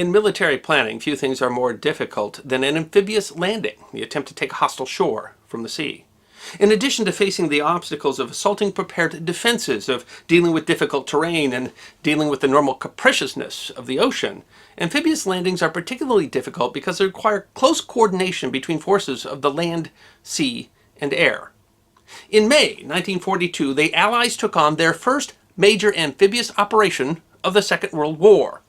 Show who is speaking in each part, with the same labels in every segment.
Speaker 1: In military planning, few things are more difficult than an amphibious landing, the attempt to take a hostile shore from the sea. In addition to facing the obstacles of assaulting prepared defenses, of dealing with difficult terrain, and dealing with the normal capriciousness of the ocean, amphibious landings are particularly difficult because they require close coordination between forces of the land, sea, and air. In May 1942, the Allies took on their first major amphibious operation of the Second World War.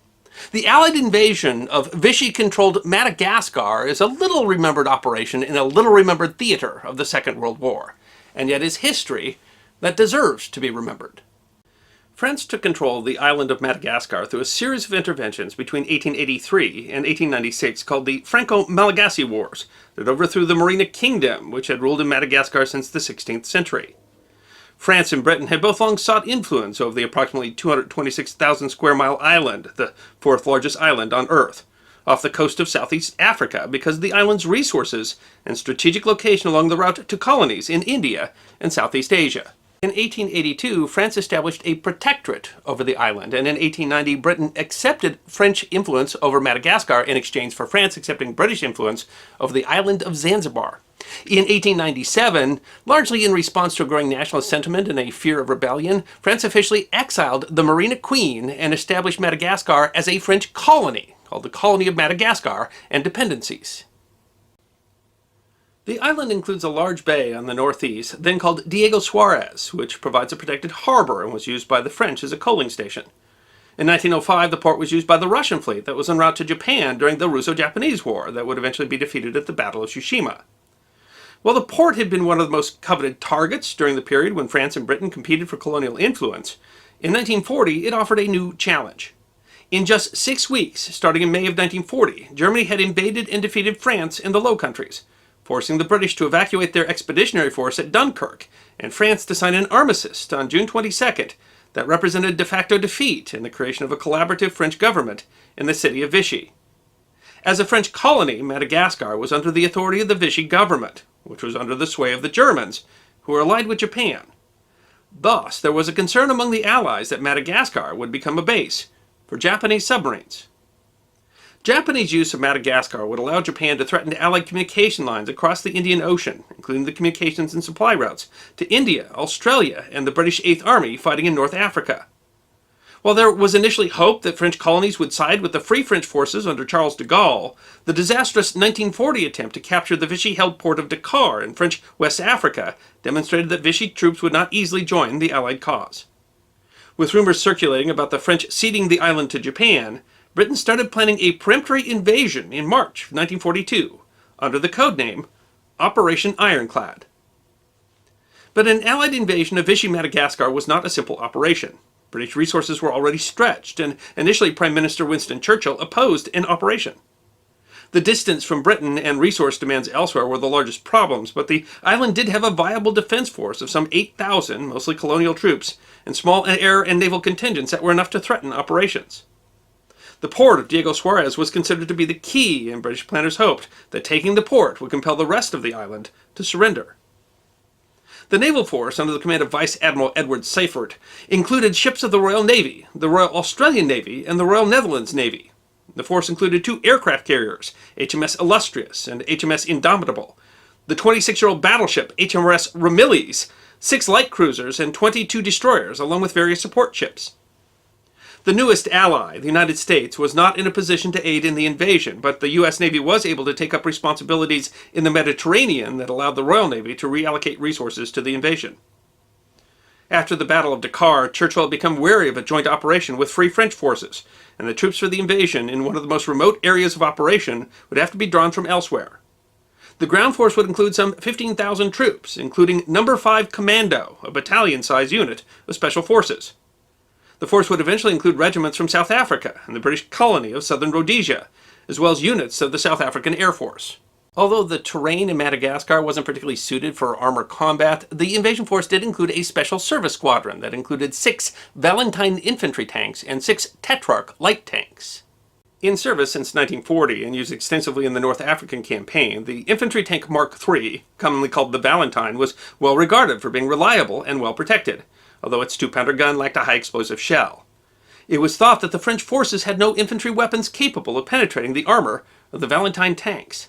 Speaker 1: The Allied invasion of Vichy-controlled Madagascar is a little-remembered operation in a little-remembered theater of the Second World War, and yet is history that deserves to be remembered. France took control of the island of Madagascar through a series of interventions between 1883 and 1896 called the Franco-Malagasy Wars that overthrew the Merina Kingdom, which had ruled in Madagascar since the 16th century. France and Britain had both long sought influence over the approximately 226,000 square mile island, the fourth largest island on Earth, off the coast of Southeast Africa because of the island's resources and strategic location along the route to colonies in India and Southeast Asia. In 1882, France established a protectorate over the island, and in 1890, Britain accepted French influence over Madagascar in exchange for France accepting British influence over the island of Zanzibar. In 1897, largely in response to a growing nationalist sentiment and a fear of rebellion, France officially exiled the Marina Queen and established Madagascar as a French colony, called the Colony of Madagascar and Dependencies. The island includes a large bay on the northeast, then called Diego Suarez, which provides a protected harbor and was used by the French as a coaling station. In 1905, the port was used by the Russian fleet that was en route to Japan during the Russo-Japanese War that would eventually be defeated at the Battle of Tsushima. While the port had been one of the most coveted targets during the period when France and Britain competed for colonial influence, in 1940 it offered a new challenge. In just 6 weeks, starting in May of 1940, Germany had invaded and defeated France in the Low Countries, forcing the British to evacuate their expeditionary force at Dunkirk, and France to sign an armistice on June 22nd that represented de facto defeat in the creation of a collaborative French government in the city of Vichy. As a French colony, Madagascar was under the authority of the Vichy government, which was under the sway of the Germans, who were allied with Japan. Thus, there was a concern among the Allies that Madagascar would become a base for Japanese submarines. Japanese use of Madagascar would allow Japan to threaten Allied communication lines across the Indian Ocean, including the communications and supply routes to India, Australia, and the British Eighth Army fighting in North Africa. While there was initially hope that French colonies would side with the Free French forces under Charles de Gaulle, the disastrous 1940 attempt to capture the Vichy-held port of Dakar in French West Africa demonstrated that Vichy troops would not easily join the Allied cause. With rumors circulating about the French ceding the island to Japan, Britain started planning a peremptory invasion in March 1942, under the codename Operation Ironclad. But an Allied invasion of Vichy Madagascar was not a simple operation. British resources were already stretched, and initially Prime Minister Winston Churchill opposed an operation. The distance from Britain and resource demands elsewhere were the largest problems, but the island did have a viable defense force of some 8,000, mostly colonial troops, and small air and naval contingents that were enough to threaten operations. The port of Diego Suarez was considered to be the key, and British planners hoped that taking the port would compel the rest of the island to surrender. The naval force, under the command of Vice Admiral Edward Seifert, included ships of the Royal Navy, the Royal Australian Navy, and the Royal Netherlands Navy. The force included 2 aircraft carriers, HMS Illustrious and HMS Indomitable, the 26-year-old battleship HMS Ramillies, 6 light cruisers, and 22 destroyers, along with various support ships. The newest ally, the United States, was not in a position to aid in the invasion, but the U.S. Navy was able to take up responsibilities in the Mediterranean that allowed the Royal Navy to reallocate resources to the invasion. After the Battle of Dakar, Churchill had become wary of a joint operation with Free French forces, and the troops for the invasion in one of the most remote areas of operation would have to be drawn from elsewhere. The ground force would include some 15,000 troops, including No. 5 Commando, a battalion-sized unit of special forces. The force would eventually include regiments from South Africa and the British colony of Southern Rhodesia, as well as units of the South African Air Force. Although the terrain in Madagascar wasn't particularly suited for armored combat, the invasion force did include a special service squadron that included 6 Valentine infantry tanks and 6 Tetrarch light tanks. In service since 1940 and used extensively in the North African campaign, the infantry tank Mark III, commonly called the Valentine, was well regarded for being reliable and well protected, although its 2-pounder gun lacked a high explosive shell. It was thought that the French forces had no infantry weapons capable of penetrating the armor of the Valentine tanks.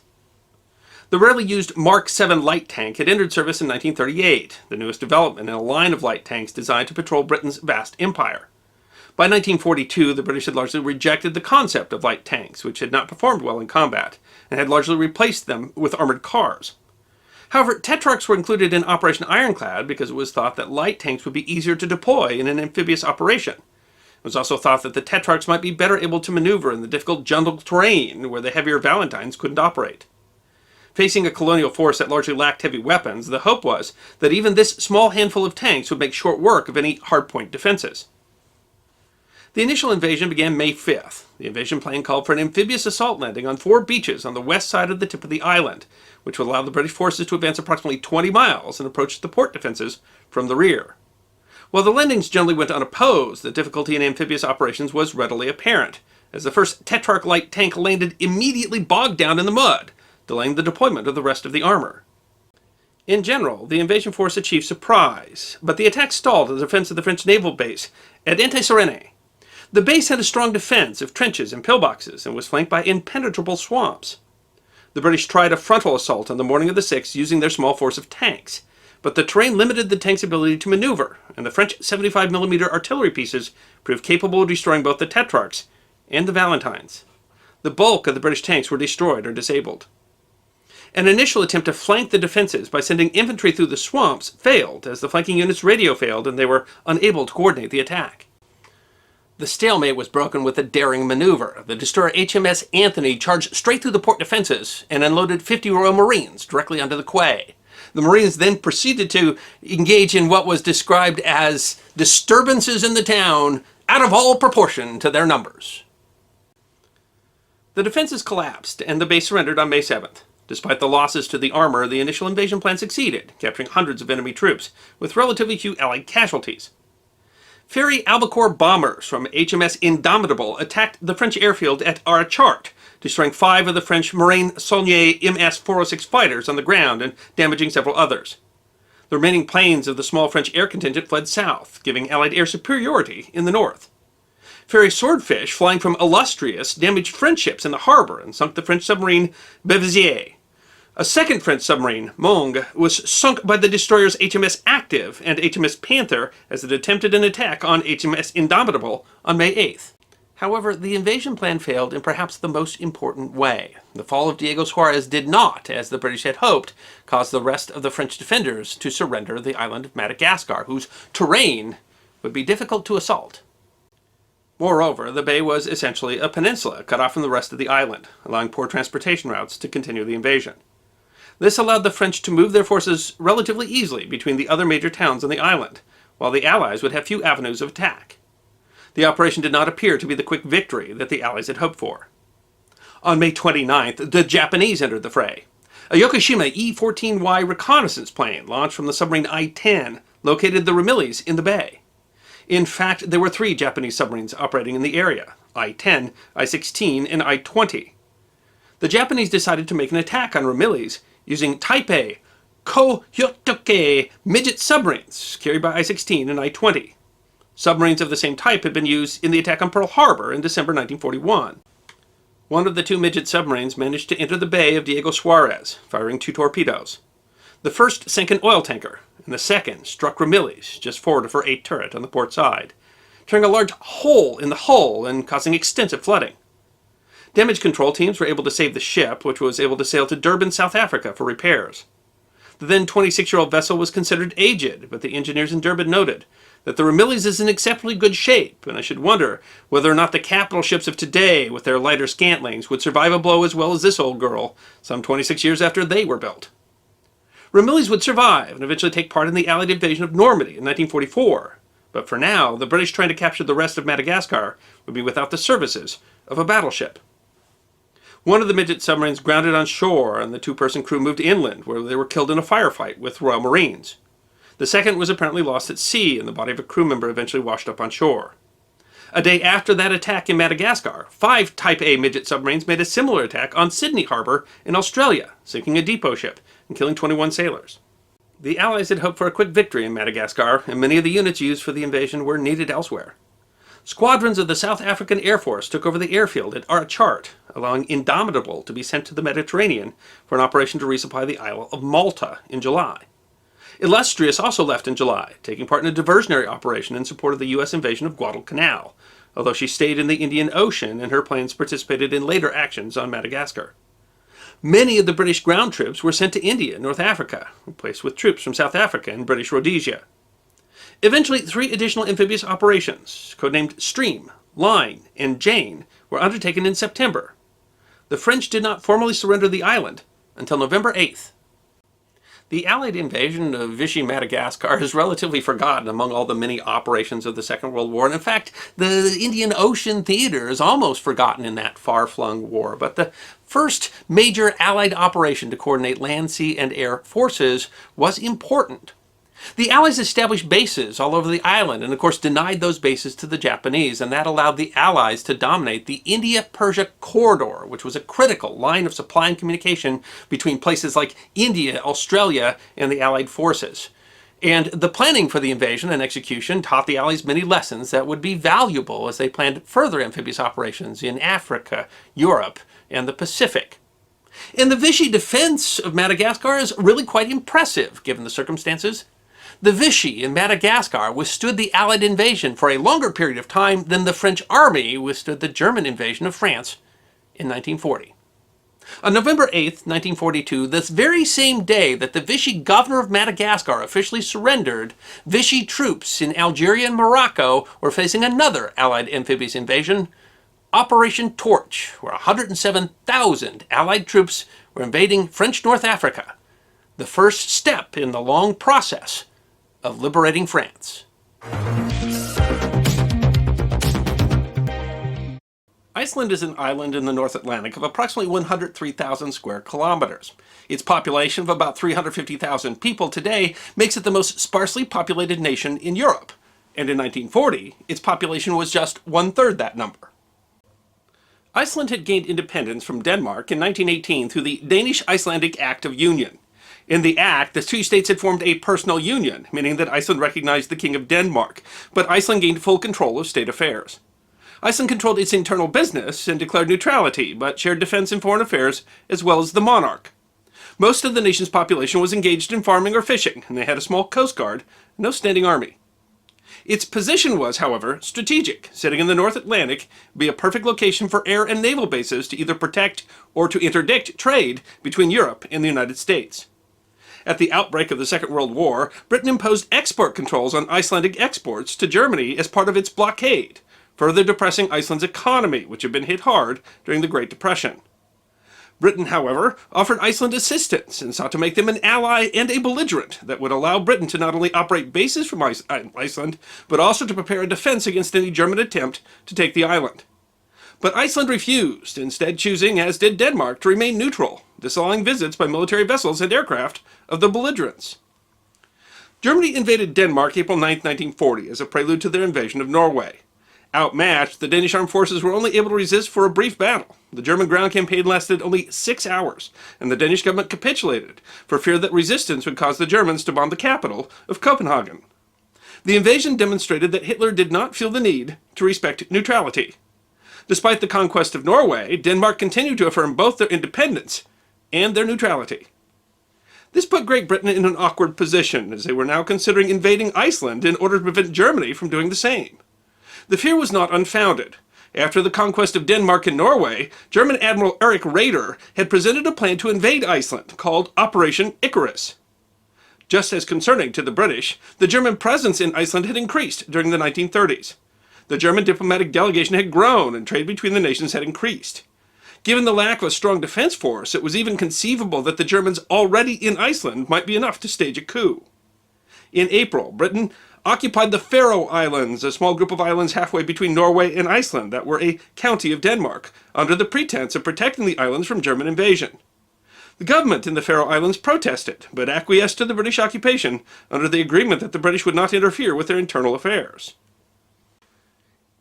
Speaker 1: The rarely used Mark 7 light tank had entered service in 1938, the newest development in a line of light tanks designed to patrol Britain's vast empire. By 1942, the British had largely rejected the concept of light tanks, which had not performed well in combat, and had largely replaced them with armored cars. However, Tetrarchs were included in Operation Ironclad because it was thought that light tanks would be easier to deploy in an amphibious operation. It was also thought that the Tetrarchs might be better able to maneuver in the difficult jungle terrain where the heavier Valentines couldn't operate. Facing a colonial force that largely lacked heavy weapons, the hope was that even this small handful of tanks would make short work of any hardpoint defenses. The initial invasion began May 5th. The invasion plan called for an amphibious assault landing on 4 beaches on the west side of the tip of the island, which would allow the British forces to advance approximately 20 miles and approach the port defenses from the rear. While the landings generally went unopposed, the difficulty in amphibious operations was readily apparent, as the first Tetrarch light tank landed immediately bogged down in the mud, delaying the deployment of the rest of the armor. In general, the invasion force achieved surprise, but the attack stalled the defense of the French naval base at Ente-Serene. The base had a strong defense of trenches and pillboxes and was flanked by impenetrable swamps. The British tried a frontal assault on the morning of the 6th using their small force of tanks, but the terrain limited the tanks' ability to maneuver, and the French 75mm artillery pieces proved capable of destroying both the Tetrarchs and the Valentines. The bulk of the British tanks were destroyed or disabled. An initial attempt to flank the defenses by sending infantry through the swamps failed, as the flanking unit's radio failed and they were unable to coordinate the attack. The stalemate was broken with a daring maneuver. The destroyer HMS Anthony charged straight through the port defenses and unloaded 50 Royal Marines directly onto the quay. The Marines then proceeded to engage in what was described as disturbances in the town out of all proportion to their numbers. The defenses collapsed and the base surrendered on May 7th. Despite the losses to the armor, the initial invasion plan succeeded, capturing hundreds of enemy troops, with relatively few Allied casualties. Ferry Albacore bombers from HMS Indomitable attacked the French airfield at Arachart, destroying 5 of the French Marine Saulnier MS-406 fighters on the ground and damaging several others. The remaining planes of the small French air contingent fled south, giving Allied air superiority in the north. Ferry Swordfish, flying from Illustrious, damaged French ships in the harbor and sunk the French submarine Bevizier. A second French submarine, Monge, was sunk by the destroyers HMS Active and HMS Panther as it attempted an attack on HMS Indomitable on May 8th. However, the invasion plan failed in perhaps the most important way. The fall of Diego Suarez did not, as the British had hoped, cause the rest of the French defenders to surrender the island of Madagascar, whose terrain would be difficult to assault. Moreover, the bay was essentially a peninsula cut off from the rest of the island, allowing poor transportation routes to continue the invasion. This allowed the French to move their forces relatively easily between the other major towns on the island, while the Allies would have few avenues of attack. The operation did not appear to be the quick victory that the Allies had hoped for. On May 29th, the Japanese entered the fray. A Yokoshima E-14Y reconnaissance plane launched from the submarine I-10 located the Ramillies in the bay. In fact, there were 3 Japanese submarines operating in the area, I-10, I-16, and I-20. The Japanese decided to make an attack on Ramillies using Type A Kohyotoke midget submarines carried by I-16 and I-20. Submarines of the same type had been used in the attack on Pearl Harbor in December 1941. One of the 2 midget submarines managed to enter the bay of Diego Suarez, firing 2 torpedoes. The first sank an oil tanker, and the second struck Ramillies, just forward of her 8 turret on the port side, tearing a large hole in the hull and causing extensive flooding. Damage control teams were able to save the ship, which was able to sail to Durban, South Africa for repairs. The then 26-year-old vessel was considered aged, but the engineers in Durban noted that the Ramillies is in exceptionally good shape, and I should wonder whether or not the capital ships of today, with their lighter scantlings, would survive a blow as well as this old girl, some 26 years after they were built. Ramillies would survive and eventually take part in the Allied invasion of Normandy in 1944, but for now, the British trying to capture the rest of Madagascar would be without the services of a battleship. One of the midget submarines grounded on shore, and the 2-person crew moved inland, where they were killed in a firefight with Royal Marines. The second was apparently lost at sea, and the body of a crew member eventually washed up on shore. A day after that attack in Madagascar, 5 Type A midget submarines made a similar attack on Sydney Harbour in Australia, sinking a depot ship and killing 21 sailors. The Allies had hoped for a quick victory in Madagascar, and many of the units used for the invasion were needed elsewhere. Squadrons of the South African Air Force took over the airfield at Arachart, allowing Indomitable to be sent to the Mediterranean for an operation to resupply the Isle of Malta in July. Illustrious also left in July, taking part in a diversionary operation in support of the U.S. invasion of Guadalcanal, although she stayed in the Indian Ocean and her planes participated in later actions on Madagascar. Many of the British ground troops were sent to India and North Africa, replaced with troops from South Africa and British Rhodesia. Eventually, 3 additional amphibious operations, codenamed Stream, Line, and Jane, were undertaken in September. The French did not formally surrender the island until November 8th. The Allied invasion of Vichy Madagascar is relatively forgotten among all the many operations of the Second World War, and in fact, the Indian Ocean theater is almost forgotten in that far-flung war. But the first major Allied operation to coordinate land, sea, and air forces was important. The Allies established bases all over the island and, of course, denied those bases to the Japanese, and that allowed the Allies to dominate the India-Persia corridor, which was a critical line of supply and communication between places like India, Australia, and the Allied forces. And the planning for the invasion and execution taught the Allies many lessons that would be valuable as they planned further amphibious operations in Africa, Europe, and the Pacific. And the Vichy defense of Madagascar is really quite impressive, given the circumstances. The Vichy in Madagascar withstood the Allied invasion for a longer period of time than the French army withstood the German invasion of France in 1940. On November 8, 1942, this very same day that the Vichy governor of Madagascar officially surrendered, Vichy troops in Algeria and Morocco were facing another Allied amphibious invasion, Operation Torch, where 107,000 Allied troops were invading French North Africa, the first step in the long process of liberating France. Iceland is an island in the North Atlantic of approximately 103,000 square kilometers. Its population of about 350,000 people today makes it the most sparsely populated nation in Europe, and in 1940, its population was just 1/3 that number. Iceland had gained independence from Denmark in 1918 through the Danish-Icelandic Act of Union. In the act, the two states had formed a personal union, meaning that Iceland recognized the King of Denmark, but Iceland gained full control of state affairs. Iceland controlled its internal business and declared neutrality, but shared defense and foreign affairs as well as the monarch. Most of the nation's population was engaged in farming or fishing, and they had a small coast guard, no standing army. Its position was, however, strategic, sitting in the North Atlantic, be a perfect location for air and naval bases to either protect or to interdict trade between Europe and the United States. At the outbreak of the Second World War, Britain imposed export controls on Icelandic exports to Germany as part of its blockade, further depressing Iceland's economy, which had been hit hard during the Great Depression. Britain, however, offered Iceland assistance and sought to make them an ally and a belligerent that would allow Britain to not only operate bases from Iceland, but also to prepare a defense against any German attempt to take the island. But Iceland refused, instead choosing, as did Denmark, to remain neutral, disallowing visits by military vessels and aircraft of the belligerents. Germany invaded Denmark April 9, 1940, as a prelude to their invasion of Norway. Outmatched, the Danish armed forces were only able to resist for a brief battle. The German ground campaign lasted only 6 hours, and the Danish government capitulated, for fear that resistance would cause the Germans to bomb the capital of Copenhagen. The invasion demonstrated that Hitler did not feel the need to respect neutrality. Despite the conquest of Norway, Denmark continued to affirm both their independence and their neutrality. This put Great Britain in an awkward position, as they were now considering invading Iceland in order to prevent Germany from doing the same. The fear was not unfounded. After the conquest of Denmark and Norway, German Admiral Erich Raeder had presented a plan to invade Iceland, called Operation Icarus. Just as concerning to the British, the German presence in Iceland had increased during the 1930s. The German diplomatic delegation had grown and trade between the nations had increased. Given the lack of a strong defense force, it was even conceivable that the Germans already in Iceland might be enough to stage a coup. In April, Britain occupied the Faroe Islands, a small group of islands halfway between Norway and Iceland that were a county of Denmark, under the pretense of protecting the islands from German invasion. The government in the Faroe Islands protested, but acquiesced to the British occupation under the agreement that the British would not interfere with their internal affairs.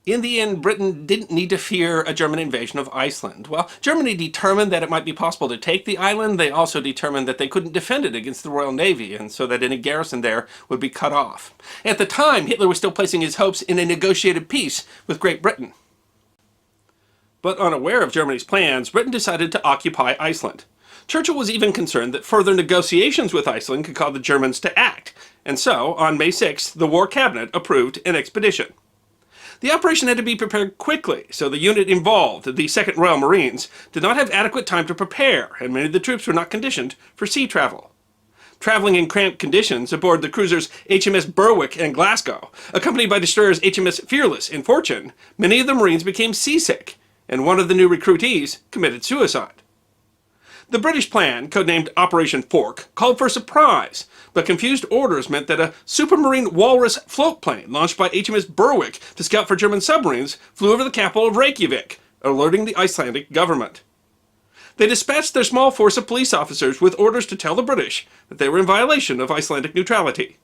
Speaker 1: In the end, Britain didn't need to fear a German invasion of Iceland. While Germany determined that it might be possible to take the island, they also determined that they couldn't defend it against the Royal Navy, and so that any garrison there would be cut off. At the time, Hitler was still placing his hopes in a negotiated peace with Great Britain. But unaware of Germany's plans, Britain decided to occupy Iceland. Churchill was even concerned that further negotiations with Iceland could cause the Germans to act, and so, on May 6th, the War Cabinet approved an expedition. The operation had to be prepared quickly, so the unit involved, the 2nd Royal Marines, did not have adequate time to prepare, and many of the troops were not conditioned for sea travel. Traveling in cramped conditions aboard the cruisers HMS Berwick and Glasgow, accompanied by destroyers HMS Fearless and Fortune, many of the Marines became seasick, and one of the new recruitees committed suicide. The British plan, codenamed Operation Fork, called for a surprise, but confused orders meant that a Supermarine Walrus float plane launched by HMS Berwick to scout for German submarines flew over the capital of Reykjavik, alerting the Icelandic government. They dispatched their small force of police officers with orders to tell the British that they were in violation of Icelandic neutrality.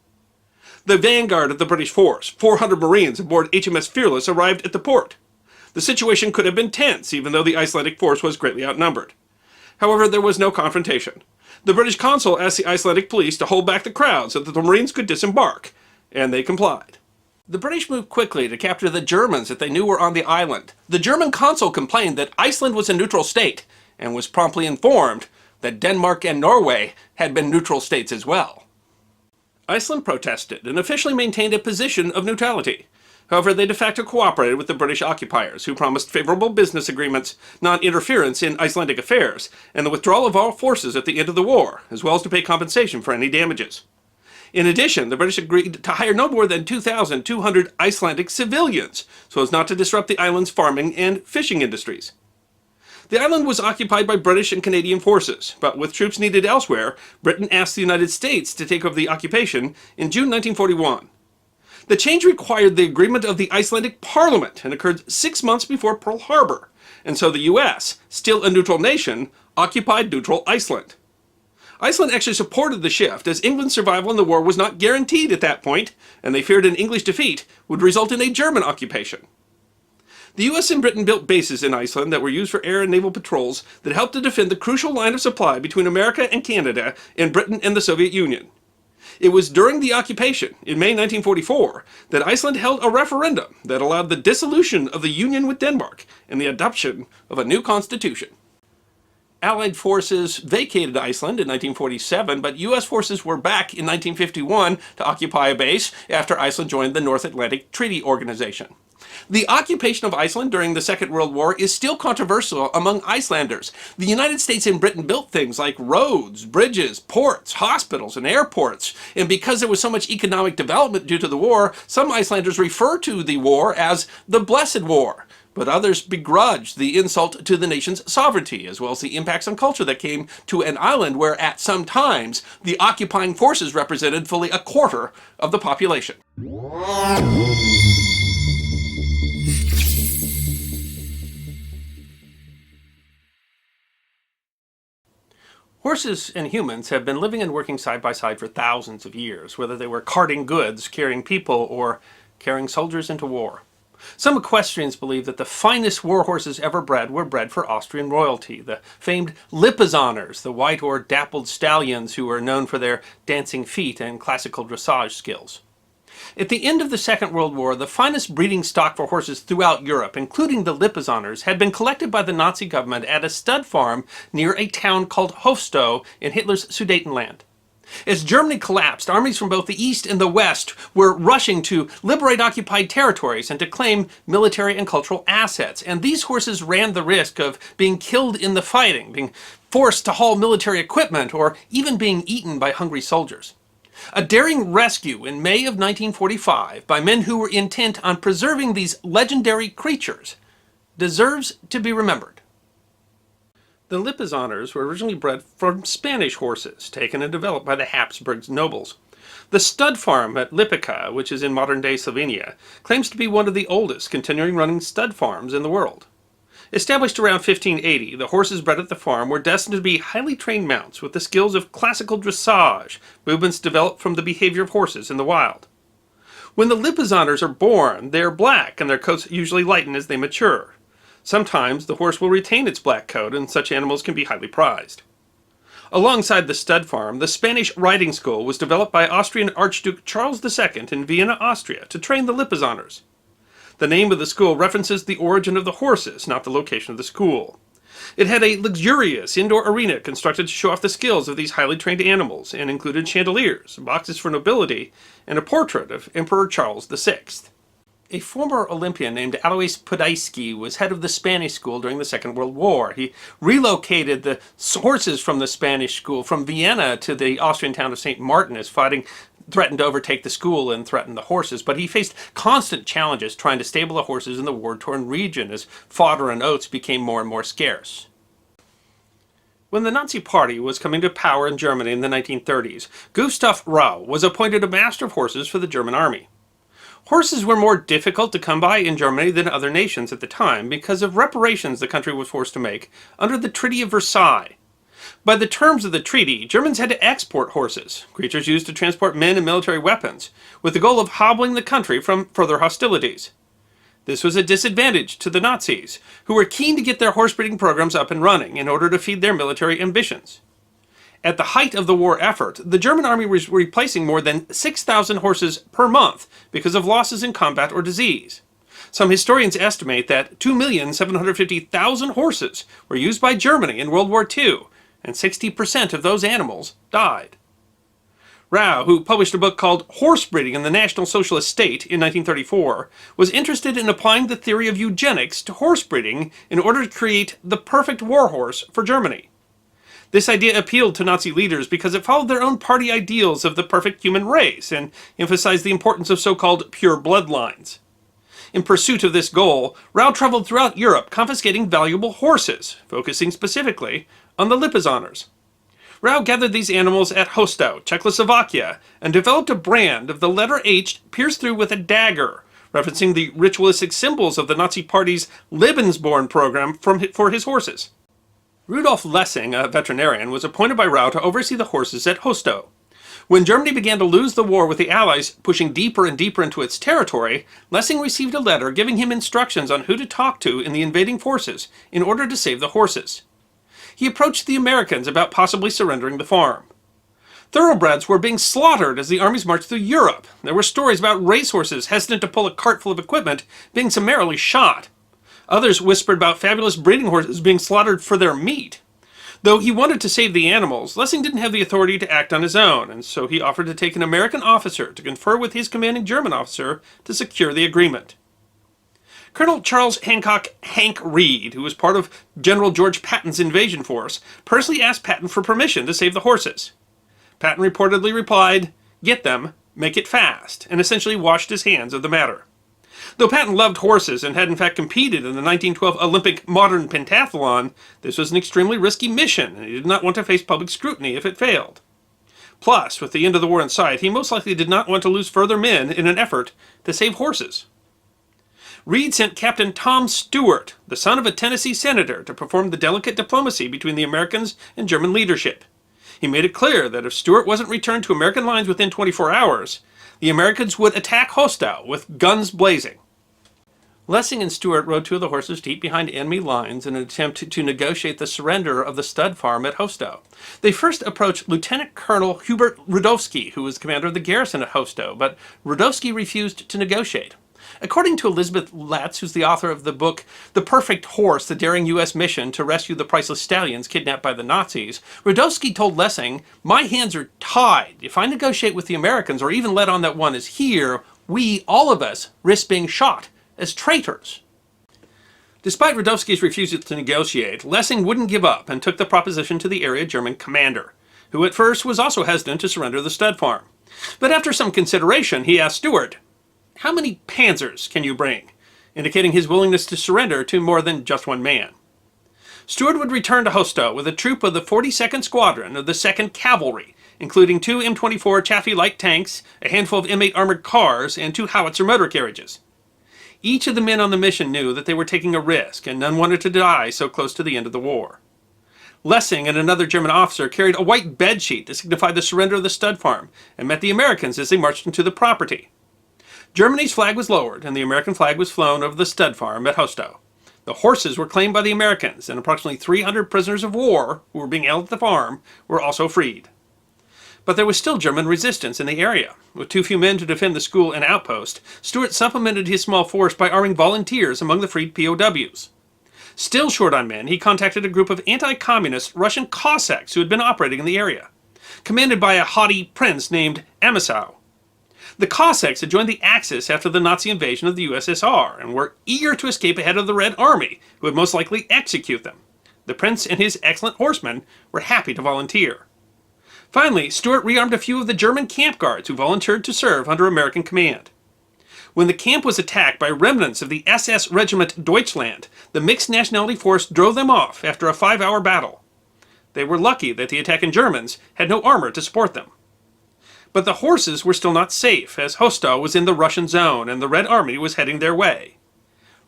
Speaker 1: The vanguard of the British force, 400 Marines aboard HMS Fearless, arrived at the port. The situation could have been tense, even though the Icelandic force was greatly outnumbered. However, there was no confrontation. The British consul asked the Icelandic police to hold back the crowd so that the Marines could disembark, and they complied. The British moved quickly to capture the Germans that they knew were on the island. The German consul complained that Iceland was a neutral state, and was promptly informed that Denmark and Norway had been neutral states as well. Iceland protested and officially maintained a position of neutrality. However, they de facto cooperated with the British occupiers, who promised favorable business agreements, non-interference in Icelandic affairs, and the withdrawal of all forces at the end of the war, as well as to pay compensation for any damages. In addition, the British agreed to hire no more than 2,200 Icelandic civilians, so as not to disrupt the island's farming and fishing industries. The island was occupied by British and Canadian forces, but with troops needed elsewhere, Britain asked the United States to take over the occupation in June 1941. The change required the agreement of the Icelandic Parliament and occurred 6 months before Pearl Harbor, and so the U.S., still a neutral nation, occupied neutral Iceland. Iceland actually supported the shift, as England's survival in the war was not guaranteed at that point, and they feared an English defeat would result in a German occupation. The U.S. and Britain built bases in Iceland that were used for air and naval patrols that helped to defend the crucial line of supply between America and Canada and Britain and the Soviet Union. It was during the occupation, in May 1944, that Iceland held a referendum that allowed the dissolution of the Union with Denmark and the adoption of a new constitution. Allied forces vacated Iceland in 1947, but U.S. forces were back in 1951 to occupy a base after Iceland joined the North Atlantic Treaty Organization. The occupation of Iceland during the Second World War is still controversial among Icelanders. The United States and Britain built things like roads, bridges, ports, hospitals, and airports. And because there was so much economic development due to the war, some Icelanders refer to the war as the Blessed War. But others begrudge the insult to the nation's sovereignty, as well as the impacts on culture that came to an island where at some times the occupying forces represented fully a quarter of the population. Horses and humans have been living and working side by side for thousands of years, whether they were carting goods, carrying people, or carrying soldiers into war. Some equestrians believe that the finest war horses ever bred were bred for Austrian royalty, the famed Lipizzaners, the white or dappled stallions who were known for their dancing feet and classical dressage skills. At the end of the Second World War, the finest breeding stock for horses throughout Europe, including the Lipizzaners, had been collected by the Nazi government at a stud farm near a town called Hofstow in Hitler's Sudetenland. As Germany collapsed, armies from both the East and the West were rushing to liberate occupied territories and to claim military and cultural assets. And these horses ran the risk of being killed in the fighting, being forced to haul military equipment, or even being eaten by hungry soldiers. A daring rescue in May of 1945 by men who were intent on preserving these legendary creatures deserves to be remembered. The Lipizzaners were originally bred from Spanish horses, taken and developed by the Habsburg nobles. The stud farm at Lipica, which is in modern-day Slovenia, claims to be one of the oldest continuing running stud farms in the world. Established around 1580, the horses bred at the farm were destined to be highly trained mounts with the skills of classical dressage, movements developed from the behavior of horses in the wild. When the Lipizaners are born, they are black and their coats usually lighten as they mature. Sometimes the horse will retain its black coat, and such animals can be highly prized. Alongside the stud farm, the Spanish riding school was developed by Austrian Archduke Charles II in Vienna, Austria, to train the Lipizaners. The name of the school references the origin of the horses, not the location of the school. It had a luxurious indoor arena constructed to show off the skills of these highly trained animals, and included chandeliers, boxes for nobility, and a portrait of Emperor Charles VI. A former Olympian named Alois Podolsky was head of the Spanish school during the Second World War. He relocated the horses from the Spanish school from Vienna to the Austrian town of St. Martin as fighting threatened to overtake the school and threaten the horses. But he faced constant challenges trying to stable the horses in the war-torn region as fodder and oats became more and more scarce. When the Nazi Party was coming to power in Germany in the 1930s, Gustav Rau was appointed a master of horses for the German army. Horses were more difficult to come by in Germany than other nations at the time because of reparations the country was forced to make under the Treaty of Versailles. By the terms of the treaty, Germans had to export horses, creatures used to transport men and military weapons, with the goal of hobbling the country from further hostilities. This was a disadvantage to the Nazis, who were keen to get their horse breeding programs up and running in order to feed their military ambitions. At the height of the war effort, the German army was replacing more than 6,000 horses per month because of losses in combat or disease. Some historians estimate that 2,750,000 horses were used by Germany in World War II, and 60% of those animals died. Rau, who published a book called Horse Breeding in the National Socialist State in 1934, was interested in applying the theory of eugenics to horse breeding in order to create the perfect war horse for Germany. This idea appealed to Nazi leaders because it followed their own party ideals of the perfect human race and emphasized the importance of so-called pure bloodlines. In pursuit of this goal, Rau traveled throughout Europe confiscating valuable horses, focusing specifically on the Lipizaners. Rau gathered these animals at Hostow, Czechoslovakia, and developed a brand of the letter H pierced through with a dagger, referencing the ritualistic symbols of the Nazi Party's Lebensborn program for his horses. Rudolf Lessing, a veterinarian, was appointed by Rau to oversee the horses at Hostow. When Germany began to lose the war with the Allies pushing deeper and deeper into its territory, Lessing received a letter giving him instructions on who to talk to in the invading forces in order to save the horses. He approached the Americans about possibly surrendering the farm. Thoroughbreds were being slaughtered as the armies marched through Europe. There were stories about racehorses hesitant to pull a cart full of equipment being summarily shot. Others whispered about fabulous breeding horses being slaughtered for their meat. Though he wanted to save the animals, Lessing didn't have the authority to act on his own, and so he offered to take an American officer to confer with his commanding German officer to secure the agreement. Colonel Charles Hancock Hank Reed, who was part of General George Patton's invasion force, personally asked Patton for permission to save the horses. Patton reportedly replied, "Get them, make it fast," and essentially washed his hands of the matter. Though Patton loved horses and had in fact competed in the 1912 Olympic modern pentathlon, this was an extremely risky mission, and he did not want to face public scrutiny if it failed. Plus, with the end of the war in sight, he most likely did not want to lose further men in an effort to save horses. Reed sent Captain Tom Stewart, the son of a Tennessee senator, to perform the delicate diplomacy between the Americans and German leadership. He made it clear that if Stewart wasn't returned to American lines within 24 hours, the Americans would attack Hostow with guns blazing. Lessing and Stewart rode two of the horses deep behind enemy lines in an attempt to negotiate the surrender of the stud farm at Hostow. They first approached Lieutenant Colonel Hubert Rudowski, who was commander of the garrison at Hostow, but Rudowski refused to negotiate. According to Elizabeth Latz, who's the author of the book The Perfect Horse, the Daring U.S. Mission to Rescue the Priceless Stallions Kidnapped by the Nazis, Rudowski told Lessing, "My hands are tied. If I negotiate with the Americans or even let on that one is here, we, all of us, risk being shot as traitors." Despite Rudowski's refusal to negotiate, Lessing wouldn't give up and took the proposition to the area German commander, who at first was also hesitant to surrender the stud farm. But after some consideration, he asked Stewart, "How many panzers can you bring?" indicating his willingness to surrender to more than just one man. Stewart would return to Hostow with a troop of the 42nd Squadron of the 2nd Cavalry, including 2 M24 Chaffee light tanks, a handful of M8 armored cars, and 2 howitzer motor carriages. Each of the men on the mission knew that they were taking a risk, and none wanted to die so close to the end of the war. Lessing and another German officer carried a white bedsheet to signify the surrender of the stud farm, and met the Americans as they marched into the property. Germany's flag was lowered, and the American flag was flown over the stud farm at Hostow. The horses were claimed by the Americans, and approximately 300 prisoners of war, who were being held at the farm, were also freed. But there was still German resistance in the area. With too few men to defend the school and outpost, Stuart supplemented his small force by arming volunteers among the freed POWs. Still short on men, he contacted a group of anti-communist Russian Cossacks who had been operating in the area, commanded by a haughty prince named Amisow. The Cossacks had joined the Axis after the Nazi invasion of the USSR and were eager to escape ahead of the Red Army, who would most likely execute them. The prince and his excellent horsemen were happy to volunteer. Finally, Stuart rearmed a few of the German camp guards who volunteered to serve under American command. When the camp was attacked by remnants of the SS Regiment Deutschland, the mixed nationality force drove them off after a 5-hour battle. They were lucky that the attacking Germans had no armor to support them. But the horses were still not safe, as Hostow was in the Russian zone and the Red Army was heading their way.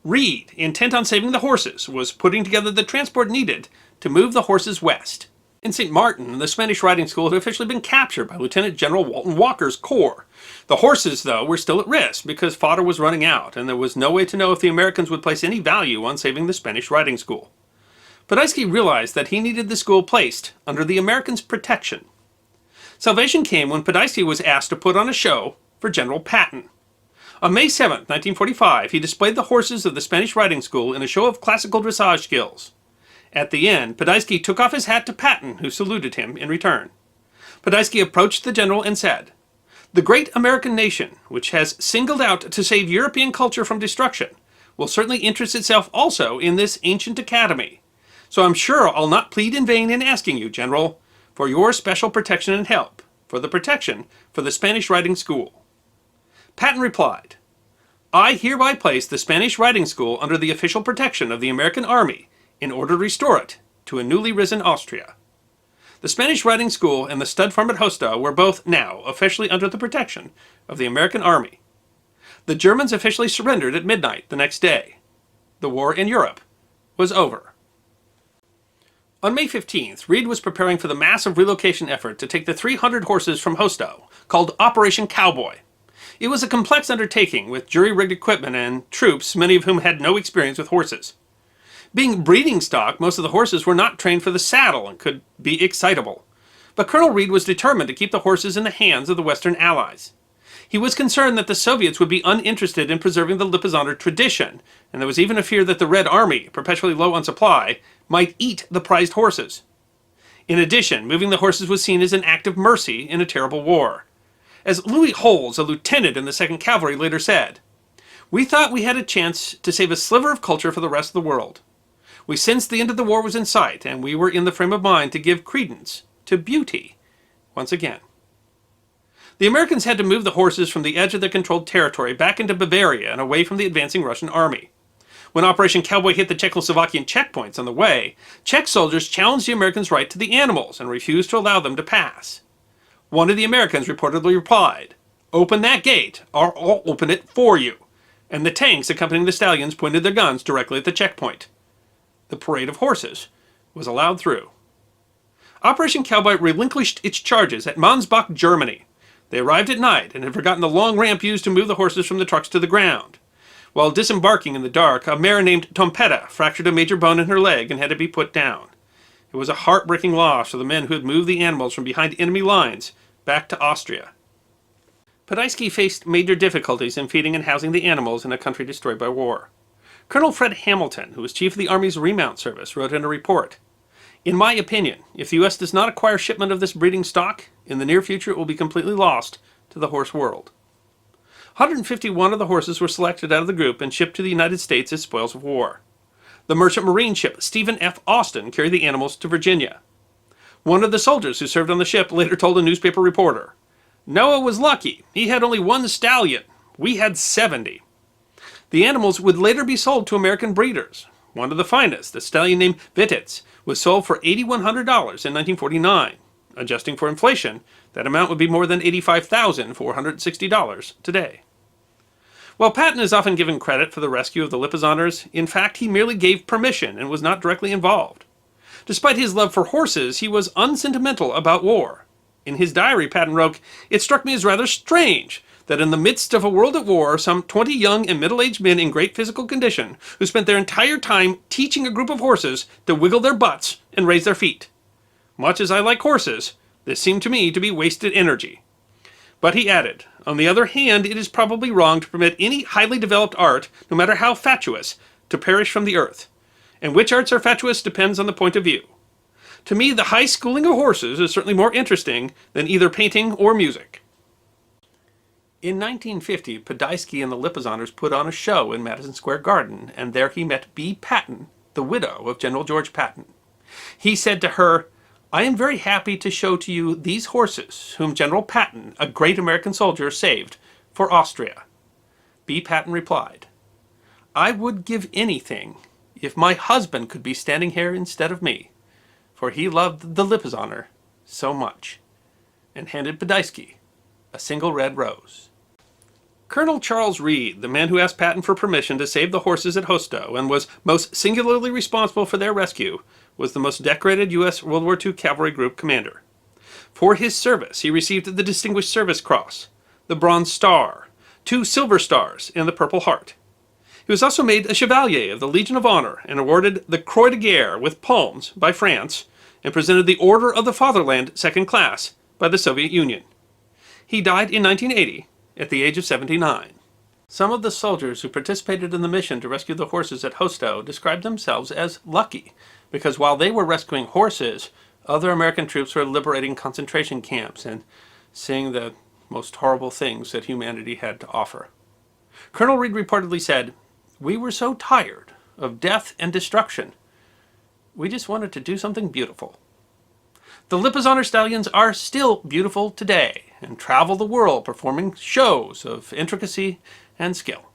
Speaker 1: Reed, intent on saving the horses, was putting together the transport needed to move the horses west. In St. Martin, the Spanish riding school had officially been captured by Lieutenant General Walton Walker's corps. The horses, though, were still at risk because fodder was running out, and there was no way to know if the Americans would place any value on saving the Spanish riding school. Podolsky realized that he needed the school placed under the Americans' protection. Salvation came when Podolsky was asked to put on a show for General Patton. On May 7, 1945, he displayed the horses of the Spanish riding school in a show of classical dressage skills. At the end, Podolsky took off his hat to Patton, who saluted him in return. Podolsky approached the general and said, "The great American nation, which has singled out to save European culture from destruction, will certainly interest itself also in this ancient academy. So I'm sure I'll not plead in vain in asking you, General, for your special protection and help, for the protection for the Spanish riding school." Patton replied, "I hereby place the Spanish riding school under the official protection of the American Army in order to restore it to a newly risen Austria." The Spanish riding school and the stud farm at Hostow were both now officially under the protection of the American Army. The Germans officially surrendered at midnight the next day. The war in Europe was over. On May 15th, Reed was preparing for the massive relocation effort to take the 300 horses from Hostow, called Operation Cowboy. It was a complex undertaking with jury-rigged equipment and troops, many of whom had no experience with horses. Being breeding stock, most of the horses were not trained for the saddle and could be excitable. But Colonel Reed was determined to keep the horses in the hands of the Western Allies. He was concerned that the Soviets would be uninterested in preserving the Lipizzonder tradition, and there was even a fear that the Red Army, perpetually low on supply, might eat the prized horses. In addition, moving the horses was seen as an act of mercy in a terrible war. As Louis Holz, a lieutenant in the 2nd Cavalry, later said, "We thought we had a chance to save a sliver of culture for the rest of the world. We sensed the end of the war was in sight, and we were in the frame of mind to give credence to beauty once again." The Americans had to move the horses from the edge of their controlled territory back into Bavaria and away from the advancing Russian army. When Operation Cowboy hit the Czechoslovakian checkpoints on the way, Czech soldiers challenged the Americans' right to the animals and refused to allow them to pass. One of the Americans reportedly replied, "Open that gate, or I'll open it for you," and the tanks accompanying the stallions pointed their guns directly at the checkpoint. The parade of horses was allowed through. Operation Cowboy relinquished its charges at Mansbach, Germany. They arrived at night and had forgotten the long ramp used to move the horses from the trucks to the ground. While disembarking in the dark, a mare named Tompetta fractured a major bone in her leg and had to be put down. It was a heartbreaking loss for the men who had moved the animals from behind enemy lines back to Austria. Podolsky faced major difficulties in feeding and housing the animals in a country destroyed by war. Colonel Fred Hamilton, who was chief of the Army's remount service, wrote in a report, "In my opinion, if the U.S. does not acquire shipment of this breeding stock, in the near future it will be completely lost to the horse world." 151 of the horses were selected out of the group and shipped to the United States as spoils of war. The merchant marine ship Stephen F. Austin carried the animals to Virginia. One of the soldiers who served on the ship later told a newspaper reporter, "Noah was lucky. He had only one stallion. We had 70. The animals would later be sold to American breeders. One of the finest, a stallion named Vittitz, was sold for $8,100 in 1949. Adjusting for inflation, that amount would be more than $85,460 today. While Patton is often given credit for the rescue of the Lipizzonders, in fact he merely gave permission and was not directly involved. Despite his love for horses, he was unsentimental about war. In his diary, Patton wrote, "It struck me as rather strange that in the midst of a world at war, some 20 young and middle-aged men in great physical condition, who spent their entire time teaching a group of horses to wiggle their butts and raise their feet. Much as I like horses, this seemed to me to be wasted energy. But he added, on the other hand, it is probably wrong to permit any highly developed art, no matter how fatuous, to perish from the earth. And which arts are fatuous depends on the point of view. To me, the high schooling of horses is certainly more interesting than either painting or music. In 1950, Podolsky and the Lipizaners put on a show in Madison Square Garden, and there he met B. Patton, the widow of General George Patton. He said to her, I am very happy to show to you these horses, whom General Patton, a great American soldier, saved for Austria. B. Patton replied, I would give anything if my husband could be standing here instead of me, for he loved the Lipizaner so much, and handed Podolsky a single red rose. Colonel Charles Reed, the man who asked Patton for permission to save the horses at Hostow and was most singularly responsible for their rescue, was the most decorated U.S. World War II Cavalry Group commander. For his service, he received the Distinguished Service Cross, the Bronze Star, 2 Silver Stars, and the Purple Heart. He was also made a Chevalier of the Legion of Honor and awarded the Croix de Guerre with palms by France and presented the Order of the Fatherland Second Class by the Soviet Union. He died in 1980 at the age of 79. Some of the soldiers who participated in the mission to rescue the horses at Hostow described themselves as lucky, because while they were rescuing horses, other American troops were liberating concentration camps and seeing the most horrible things that humanity had to offer. Colonel Reed reportedly said, we were so tired of death and destruction, we just wanted to do something beautiful. The Lipizaner stallions are still beautiful today and travel the world performing shows of intricacy and skill.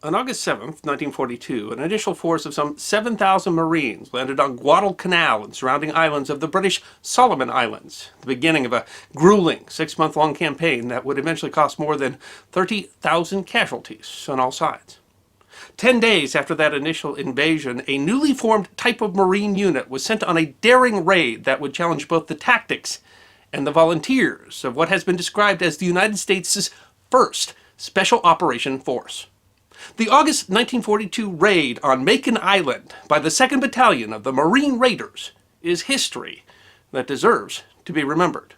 Speaker 1: On August 7, 1942, an initial force of some 7,000 Marines landed on Guadalcanal and surrounding islands of the British Solomon Islands, the beginning of a grueling 6-month-long campaign that would eventually cost more than 30,000 casualties on all sides. 10 days after that initial invasion, a newly formed type of Marine unit was sent on a daring raid that would challenge both the tactics and the volunteers of what has been described as the United States' first Special Operation Force. The August 1942 raid on Makin Island by the 2nd Battalion of the Marine Raiders is history that deserves to be remembered.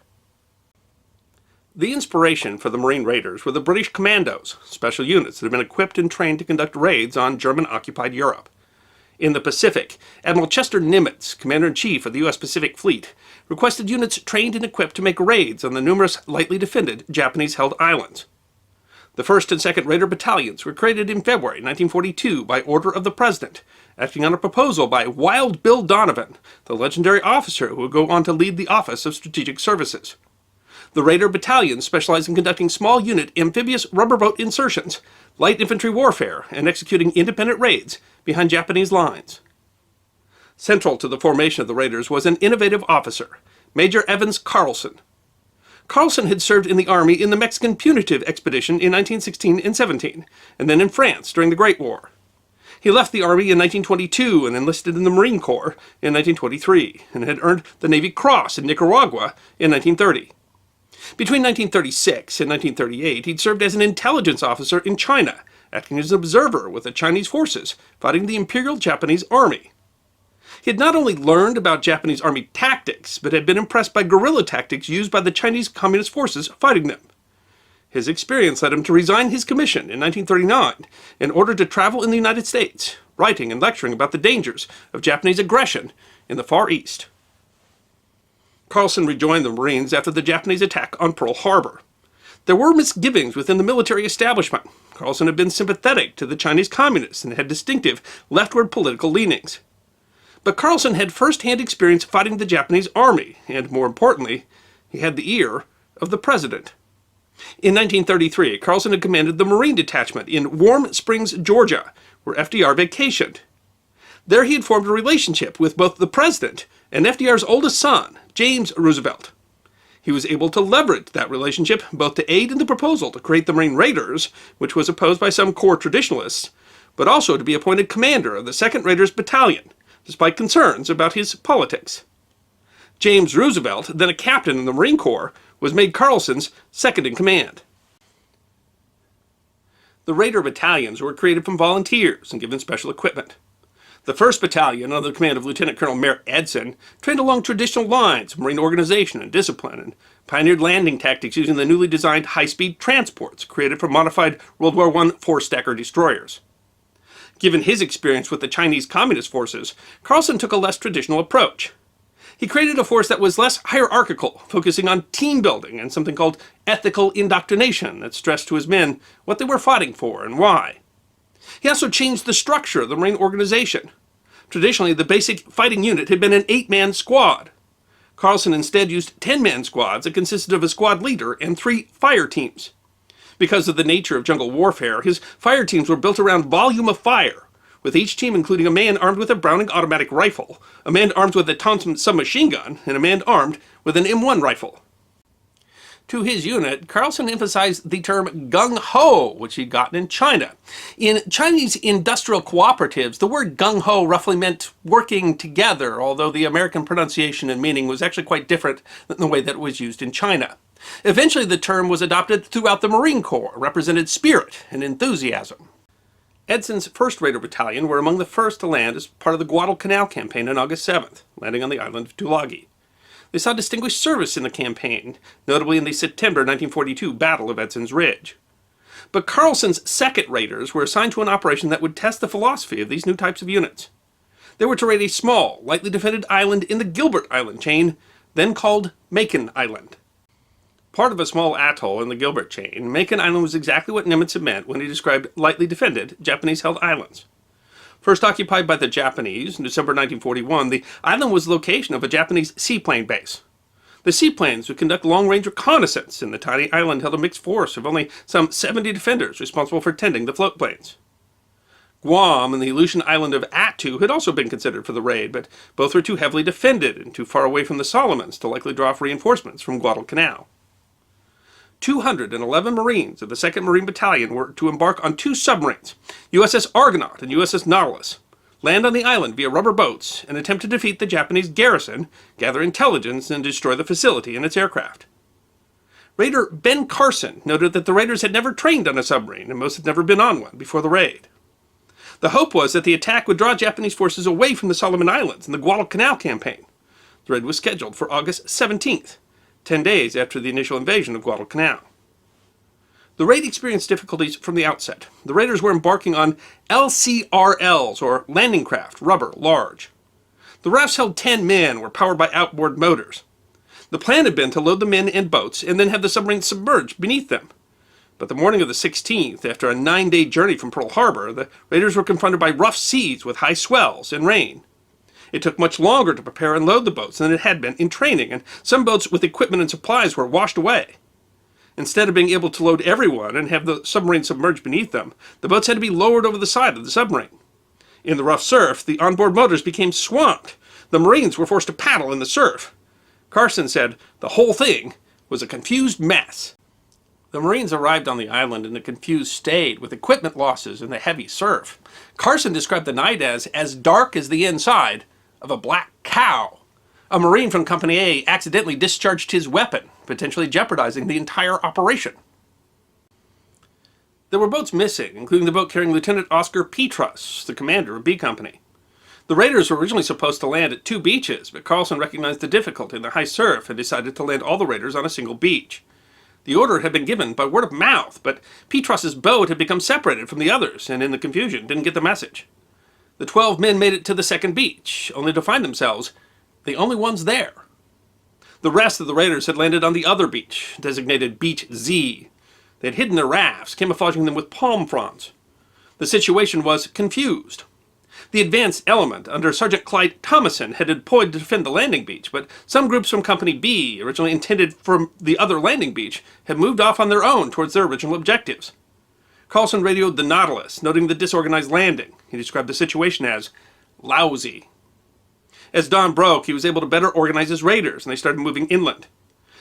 Speaker 1: The inspiration for the Marine Raiders were the British Commandos, special units that had been equipped and trained to conduct raids on German-occupied Europe. In the Pacific, Admiral Chester Nimitz, Commander-in-Chief of the U.S. Pacific Fleet, requested units trained and equipped to make raids on the numerous lightly defended Japanese-held islands. The 1st and 2nd Raider Battalions were created in February 1942 by order of the President, acting on a proposal by Wild Bill Donovan, the legendary officer who would go on to lead the Office of Strategic Services. The Raider Battalions specialized in conducting small unit amphibious rubber boat insertions, light infantry warfare, and executing independent raids behind Japanese lines. Central to the formation of the Raiders was an innovative officer, Major Evans Carlson. Carlson had served in the Army in the Mexican Punitive Expedition in 1916 and 17, and then in France during the Great War. He left the Army in 1922 and enlisted in the Marine Corps in 1923, and had earned the Navy Cross in Nicaragua in 1930. Between 1936 and 1938, he'd served as an intelligence officer in China, acting as an observer with the Chinese forces fighting the Imperial Japanese Army. He had not only learned about Japanese army tactics, but had been impressed by guerrilla tactics used by the Chinese Communist forces fighting them. His experience led him to resign his commission in 1939 in order to travel in the United States, writing and lecturing about the dangers of Japanese aggression in the Far East. Carlson rejoined the Marines after the Japanese attack on Pearl Harbor. There were misgivings within the military establishment. Carlson had been sympathetic to the Chinese Communists and had distinctive leftward political leanings. But Carlson had first-hand experience fighting the Japanese army, and more importantly, he had the ear of the president. In 1933, Carlson had commanded the Marine Detachment in Warm Springs, Georgia, where FDR vacationed. There he had formed a relationship with both the president and FDR's oldest son, James Roosevelt. He was able to leverage that relationship both to aid in the proposal to create the Marine Raiders, which was opposed by some core traditionalists, but also to be appointed commander of the 2nd Raiders Battalion, despite concerns about his politics. James Roosevelt, then a captain in the Marine Corps, was made Carlson's second-in-command. The Raider battalions were created from volunteers and given special equipment. The 1st Battalion, under the command of Lieutenant Colonel Mayor Edson, trained along traditional lines of Marine organization and discipline and pioneered landing tactics using the newly designed high-speed transports created from modified World War I four-stacker destroyers. Given his experience with the Chinese Communist forces, Carlson took a less traditional approach. He created a force that was less hierarchical, focusing on team building and something called ethical indoctrination that stressed to his men what they were fighting for and why. He also changed the structure of the Marine organization. Traditionally, the basic fighting unit had been an 8-man squad. Carlson instead used 10-man squads that consisted of a squad leader and 3 fire teams. Because of the nature of jungle warfare, his fire teams were built around volume of fire, with each team including a man armed with a Browning automatic rifle, a man armed with a Thompson submachine gun, and a man armed with an M1 rifle. To his unit, Carlson emphasized the term gung-ho, which he'd gotten in China. In Chinese industrial cooperatives, the word gung-ho roughly meant working together, although the American pronunciation and meaning was actually quite different than the way that it was used in China. Eventually, the term was adopted throughout the Marine Corps, represented spirit and enthusiasm. Edson's 1st Raider Battalion were among the first to land as part of the Guadalcanal campaign on August 7th, landing on the island of Tulagi. They saw distinguished service in the campaign, notably in the September 1942 Battle of Edson's Ridge. But Carlson's 2nd Raiders were assigned to an operation that would test the philosophy of these new types of units. They were to raid a small, lightly defended island in the Gilbert Island chain, then called Makin Island. Part of a small atoll in the Gilbert chain, Makin Island was exactly what Nimitz had meant when he described lightly defended, Japanese-held islands. First occupied by the Japanese in December 1941, the island was the location of a Japanese seaplane base. The seaplanes would conduct long-range reconnaissance, and the tiny island held a mixed force of only some 70 defenders responsible for tending the float planes. Guam and the Aleutian island of Attu had also been considered for the raid, but both were too heavily defended and too far away from the Solomons to likely draw off reinforcements from Guadalcanal. 211 Marines of the 2nd Marine Battalion were to embark on 2 submarines, USS Argonaut and USS Nautilus, land on the island via rubber boats, and attempt to defeat the Japanese garrison, gather intelligence, and destroy the facility and its aircraft. Raider Ben Carson noted that the raiders had never trained on a submarine, and most had never been on one before the raid. The hope was that the attack would draw Japanese forces away from the Solomon Islands in the Guadalcanal campaign. The raid was scheduled for August 17th. 10 days after the initial invasion of Guadalcanal. The raid experienced difficulties from the outset. The raiders were embarking on LCRLs, or landing craft, rubber, large. The rafts held 10 men, were powered by outboard motors. The plan had been to load the men in boats and then have the submarine submerged beneath them. But the morning of the 16th, after a 9-day journey from Pearl Harbor, the raiders were confronted by rough seas with high swells and rain. It took much longer to prepare and load the boats than it had been in training, and some boats with equipment and supplies were washed away. Instead of being able to load everyone and have the submarine submerged beneath them, the boats had to be lowered over the side of the submarine. In the rough surf, the onboard motors became swamped. The Marines were forced to paddle in the surf. Carson said the whole thing was a confused mess. The Marines arrived on the island in a confused state, with equipment losses and the heavy surf. Carson described the night as dark as the inside of a black cow. A Marine from Company A accidentally discharged his weapon, potentially jeopardizing the entire operation. There were boats missing, including the boat carrying Lieutenant Oscar Petras, the commander of B Company. The raiders were originally supposed to land at 2 beaches, but Carlson recognized the difficulty in the high surf and decided to land all the raiders on a single beach. The order had been given by word of mouth, but Petras's boat had become separated from the others, and in the confusion didn't get the message. The 12 men made it to the second beach, only to find themselves the only ones there. The rest of the raiders had landed on the other beach, designated Beach Z. They had hidden their rafts, camouflaging them with palm fronds. The situation was confused. The advanced element under Sergeant Clyde Thomason had deployed to defend the landing beach, but some groups from Company B, originally intended for the other landing beach, had moved off on their own towards their original objectives. Carlson radioed the Nautilus, noting the disorganized landing. He described the situation as lousy. As dawn broke, he was able to better organize his raiders, and they started moving inland.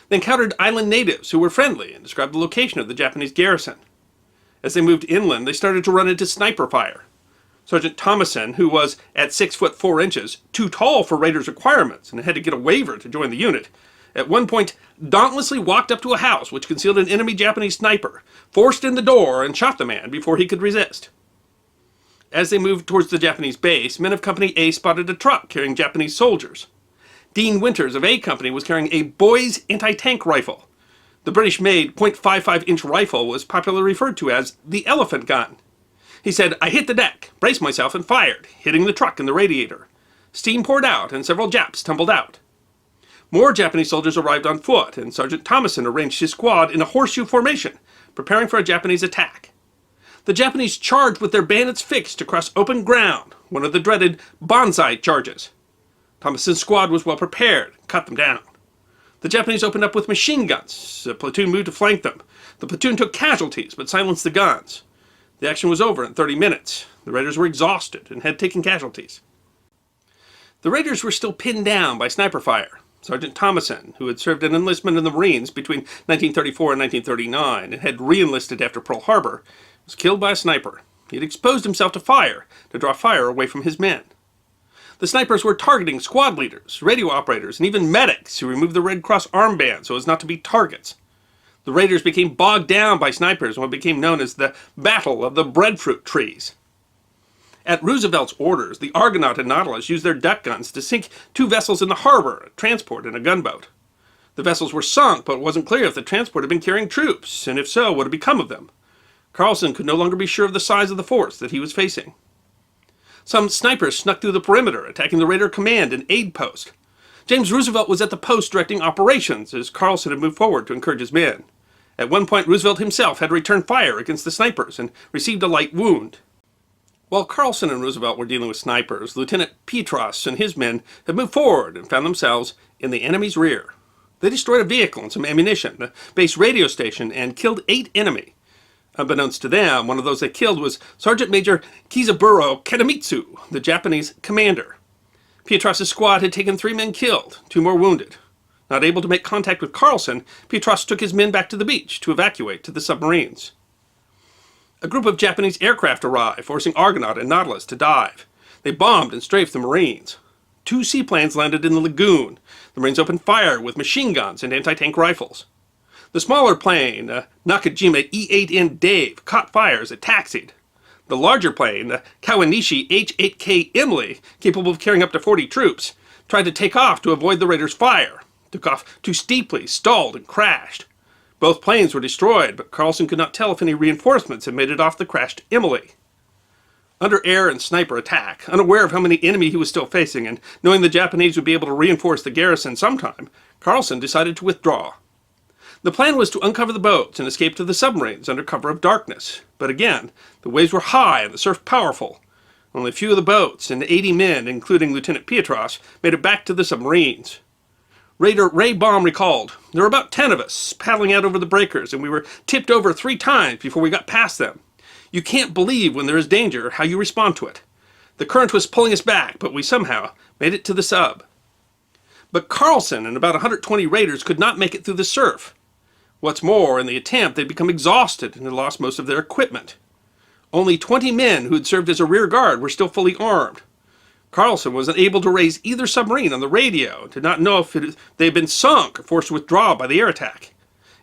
Speaker 1: They encountered island natives who were friendly and described the location of the Japanese garrison. As they moved inland, they started to run into sniper fire. Sergeant Thomason, who was at 6 foot 4 inches, too tall for Raiders' requirements and had to get a waiver to join the unit, at one point dauntlessly walked up to a house which concealed an enemy Japanese sniper, forced in the door, and shot the man before he could resist. As they moved towards the Japanese base, men of Company A spotted a truck carrying Japanese soldiers. Dean Winters of A Company was carrying a boy's anti-tank rifle. The British-made .55-inch rifle was popularly referred to as the elephant gun. He said, "I hit the deck, braced myself, and fired, hitting the truck and the radiator. Steam poured out, and several Japs tumbled out." More Japanese soldiers arrived on foot, and Sergeant Thomason arranged his squad in a horseshoe formation, preparing for a Japanese attack. The Japanese charged with their bayonets fixed across open ground, one of the dreaded banzai charges. Thomason's squad was well prepared, cut them down. The Japanese opened up with machine guns. A platoon moved to flank them. The platoon took casualties, but silenced the guns. The action was over in 30 minutes. The Raiders were exhausted and had taken casualties. The Raiders were still pinned down by sniper fire. Sergeant Thomason, who had served an enlistment in the Marines between 1934 and 1939 and had re-enlisted after Pearl Harbor, was killed by a sniper. He had exposed himself to fire to draw fire away from his men. The snipers were targeting squad leaders, radio operators, and even medics who removed the Red Cross armband so as not to be targets. The Raiders became bogged down by snipers in what became known as the Battle of the Breadfruit Trees. At Roosevelt's orders, the Argonaut and Nautilus used their duck guns to sink 2 vessels in the harbor, a transport and a gunboat. The vessels were sunk, but it wasn't clear if the transport had been carrying troops, and if so, what had become of them. Carlson could no longer be sure of the size of the force that he was facing. Some snipers snuck through the perimeter, attacking the Raider command and aid post. James Roosevelt was at the post directing operations as Carlson had moved forward to encourage his men. At one point, Roosevelt himself had to return fire against the snipers and received a light wound. While Carlson and Roosevelt were dealing with snipers, Lieutenant Petros and his men had moved forward and found themselves in the enemy's rear. They destroyed a vehicle and some ammunition, a base radio station, and killed 8 enemy. Unbeknownst to them, one of those they killed was Sergeant Major Kizaburo Kanemitsu, the Japanese commander. Petros' squad had taken 3 men killed, 2 more wounded. Not able to make contact with Carlson, Petros took his men back to the beach to evacuate to the submarines. A group of Japanese aircraft arrived, forcing Argonaut and Nautilus to dive. They bombed and strafed the Marines. 2 seaplanes landed in the lagoon. The Marines opened fire with machine guns and anti-tank rifles. The smaller plane, Nakajima E-8N Dave, caught fire as it taxied. The larger plane, the Kawanishi H-8K Emily, capable of carrying up to 40 troops, tried to take off to avoid the Raiders' fire. Took off too steeply, stalled, and crashed. Both planes were destroyed, but Carlson could not tell if any reinforcements had made it off the crashed Emily. Under air and sniper attack, unaware of how many enemy he was still facing, and knowing the Japanese would be able to reinforce the garrison sometime, Carlson decided to withdraw. The plan was to uncover the boats and escape to the submarines under cover of darkness. But again, the waves were high and the surf powerful. Only a few of the boats and 80 men, including Lieutenant Petros, made it back to the submarines. Raider Ray Baum recalled, "There were about 10 of us paddling out over the breakers, and we were tipped over 3 times before we got past them. You can't believe when there is danger how you respond to it. The current was pulling us back, but we somehow made it to the sub." But Carlson and about 120 raiders could not make it through the surf. What's more, in the attempt, they'd become exhausted and had lost most of their equipment. Only 20 men who had served as a rear guard were still fully armed. Carlson was unable to raise either submarine on the radio and did not know if they had been sunk or forced to withdraw by the air attack.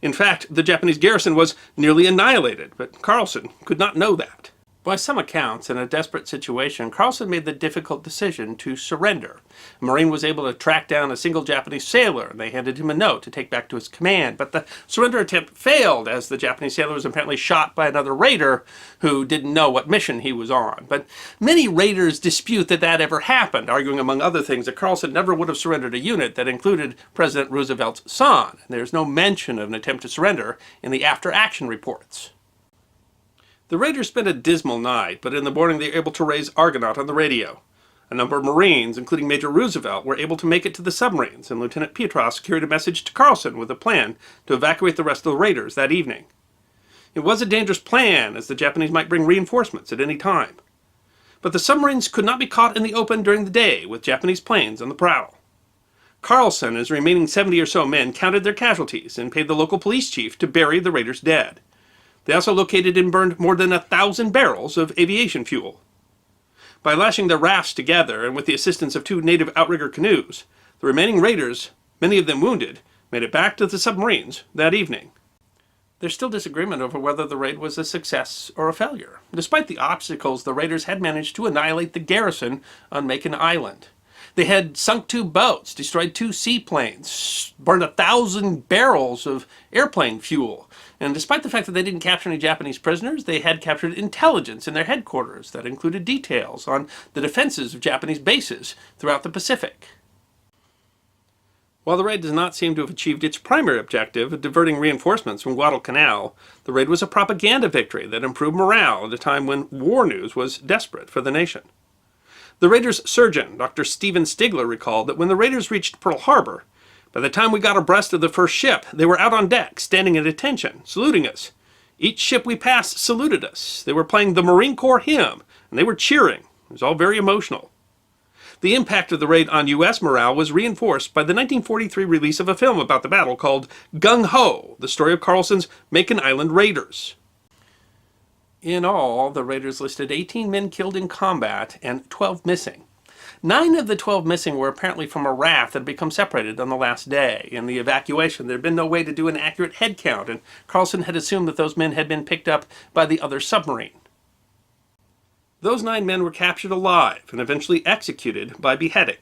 Speaker 1: In fact, the Japanese garrison was nearly annihilated, but Carlson could not know that. By some accounts, in a desperate situation, Carlson made the difficult decision to surrender. A Marine was able to track down a single Japanese sailor, and they handed him a note to take back to his command. But the surrender attempt failed, as the Japanese sailor was apparently shot by another raider who didn't know what mission he was on. But many raiders dispute that that ever happened, arguing, among other things, that Carlson never would have surrendered a unit that included President Roosevelt's son. And there's no mention of an attempt to surrender in the after-action reports. The raiders spent a dismal night, but in the morning they were able to raise Argonaut on the radio. A number of Marines, including Major Roosevelt, were able to make it to the submarines, and Lieutenant Petros carried a message to Carlson with a plan to evacuate the rest of the raiders that evening. It was a dangerous plan, as the Japanese might bring reinforcements at any time. But the submarines could not be caught in the open during the day, with Japanese planes on the prowl. Carlson and his remaining 70 or so men counted their casualties and paid the local police chief to bury the raiders' dead. They also located and burned more than 1,000 barrels of aviation fuel. By lashing their rafts together and with the assistance of 2 native outrigger canoes, the remaining raiders, many of them wounded, made it back to the submarines that evening. There's still disagreement over whether the raid was a success or a failure. Despite the obstacles, the raiders had managed to annihilate the garrison on Makin Island. They had sunk 2 boats, destroyed 2 seaplanes, burned 1,000 barrels of airplane fuel. And despite the fact that they didn't capture any Japanese prisoners, they had captured intelligence in their headquarters that included details on the defenses of Japanese bases throughout the Pacific. While the raid does not seem to have achieved its primary objective of diverting reinforcements from Guadalcanal, the raid was a propaganda victory that improved morale at a time when war news was desperate for the nation. The raiders' surgeon, Dr. Stephen Stigler, recalled that when the raiders reached Pearl Harbor, by the time we got abreast of the first ship, they were out on deck, standing at attention, saluting us. Each ship we passed saluted us. They were playing the Marine Corps hymn, and they were cheering. It was all very emotional. The impact of the raid on U.S. morale was reinforced by the 1943 release of a film about the battle called Gung Ho, the story of Carlson's Makin Island raiders. In all, the raiders listed 18 men killed in combat and 12 missing. 9 of the 12 missing were apparently from a raft that had become separated on the last day. In the evacuation, there had been no way to do an accurate head count, and Carlson had assumed that those men had been picked up by the other submarine. Those 9 men were captured alive and eventually executed by beheading.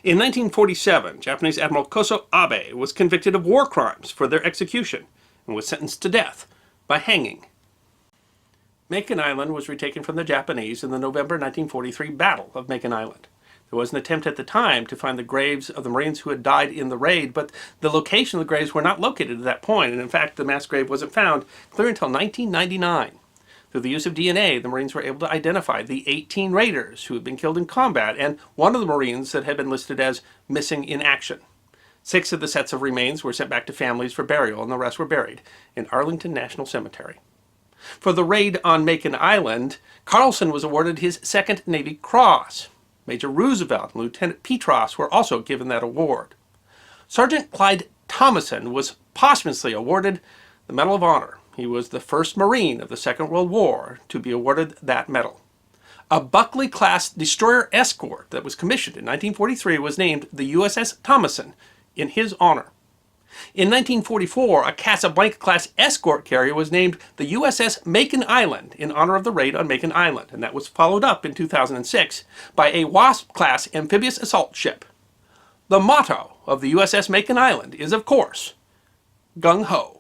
Speaker 1: In 1947, Japanese Admiral Koso Abe was convicted of war crimes for their execution and was sentenced to death by hanging. Makin Island was retaken from the Japanese in the November 1943 Battle of Makin Island. There was an attempt at the time to find the graves of the Marines who had died in the raid, but the location of the graves were not located at that point, and in fact the mass grave wasn't found clear until 1999. Through the use of DNA, the Marines were able to identify the 18 raiders who had been killed in combat, and one of the Marines that had been listed as missing in action. 6 of the sets of remains were sent back to families for burial, and the rest were buried in Arlington National Cemetery. For the raid on Makin Island, Carlson was awarded his 2nd Navy Cross. Major Roosevelt and Lieutenant Petros were also given that award. Sergeant Clyde Thomason was posthumously awarded the Medal of Honor. He was the first Marine of the Second World War to be awarded that medal. A Buckley-class destroyer escort that was commissioned in 1943 was named the USS Thomason in his honor. In 1944, a Casablanca-class escort carrier was named the USS Makin Island in honor of the raid on Makin Island, and that was followed up in 2006 by a Wasp-class amphibious assault ship. The motto of the USS Makin Island is, of course, Gung Ho.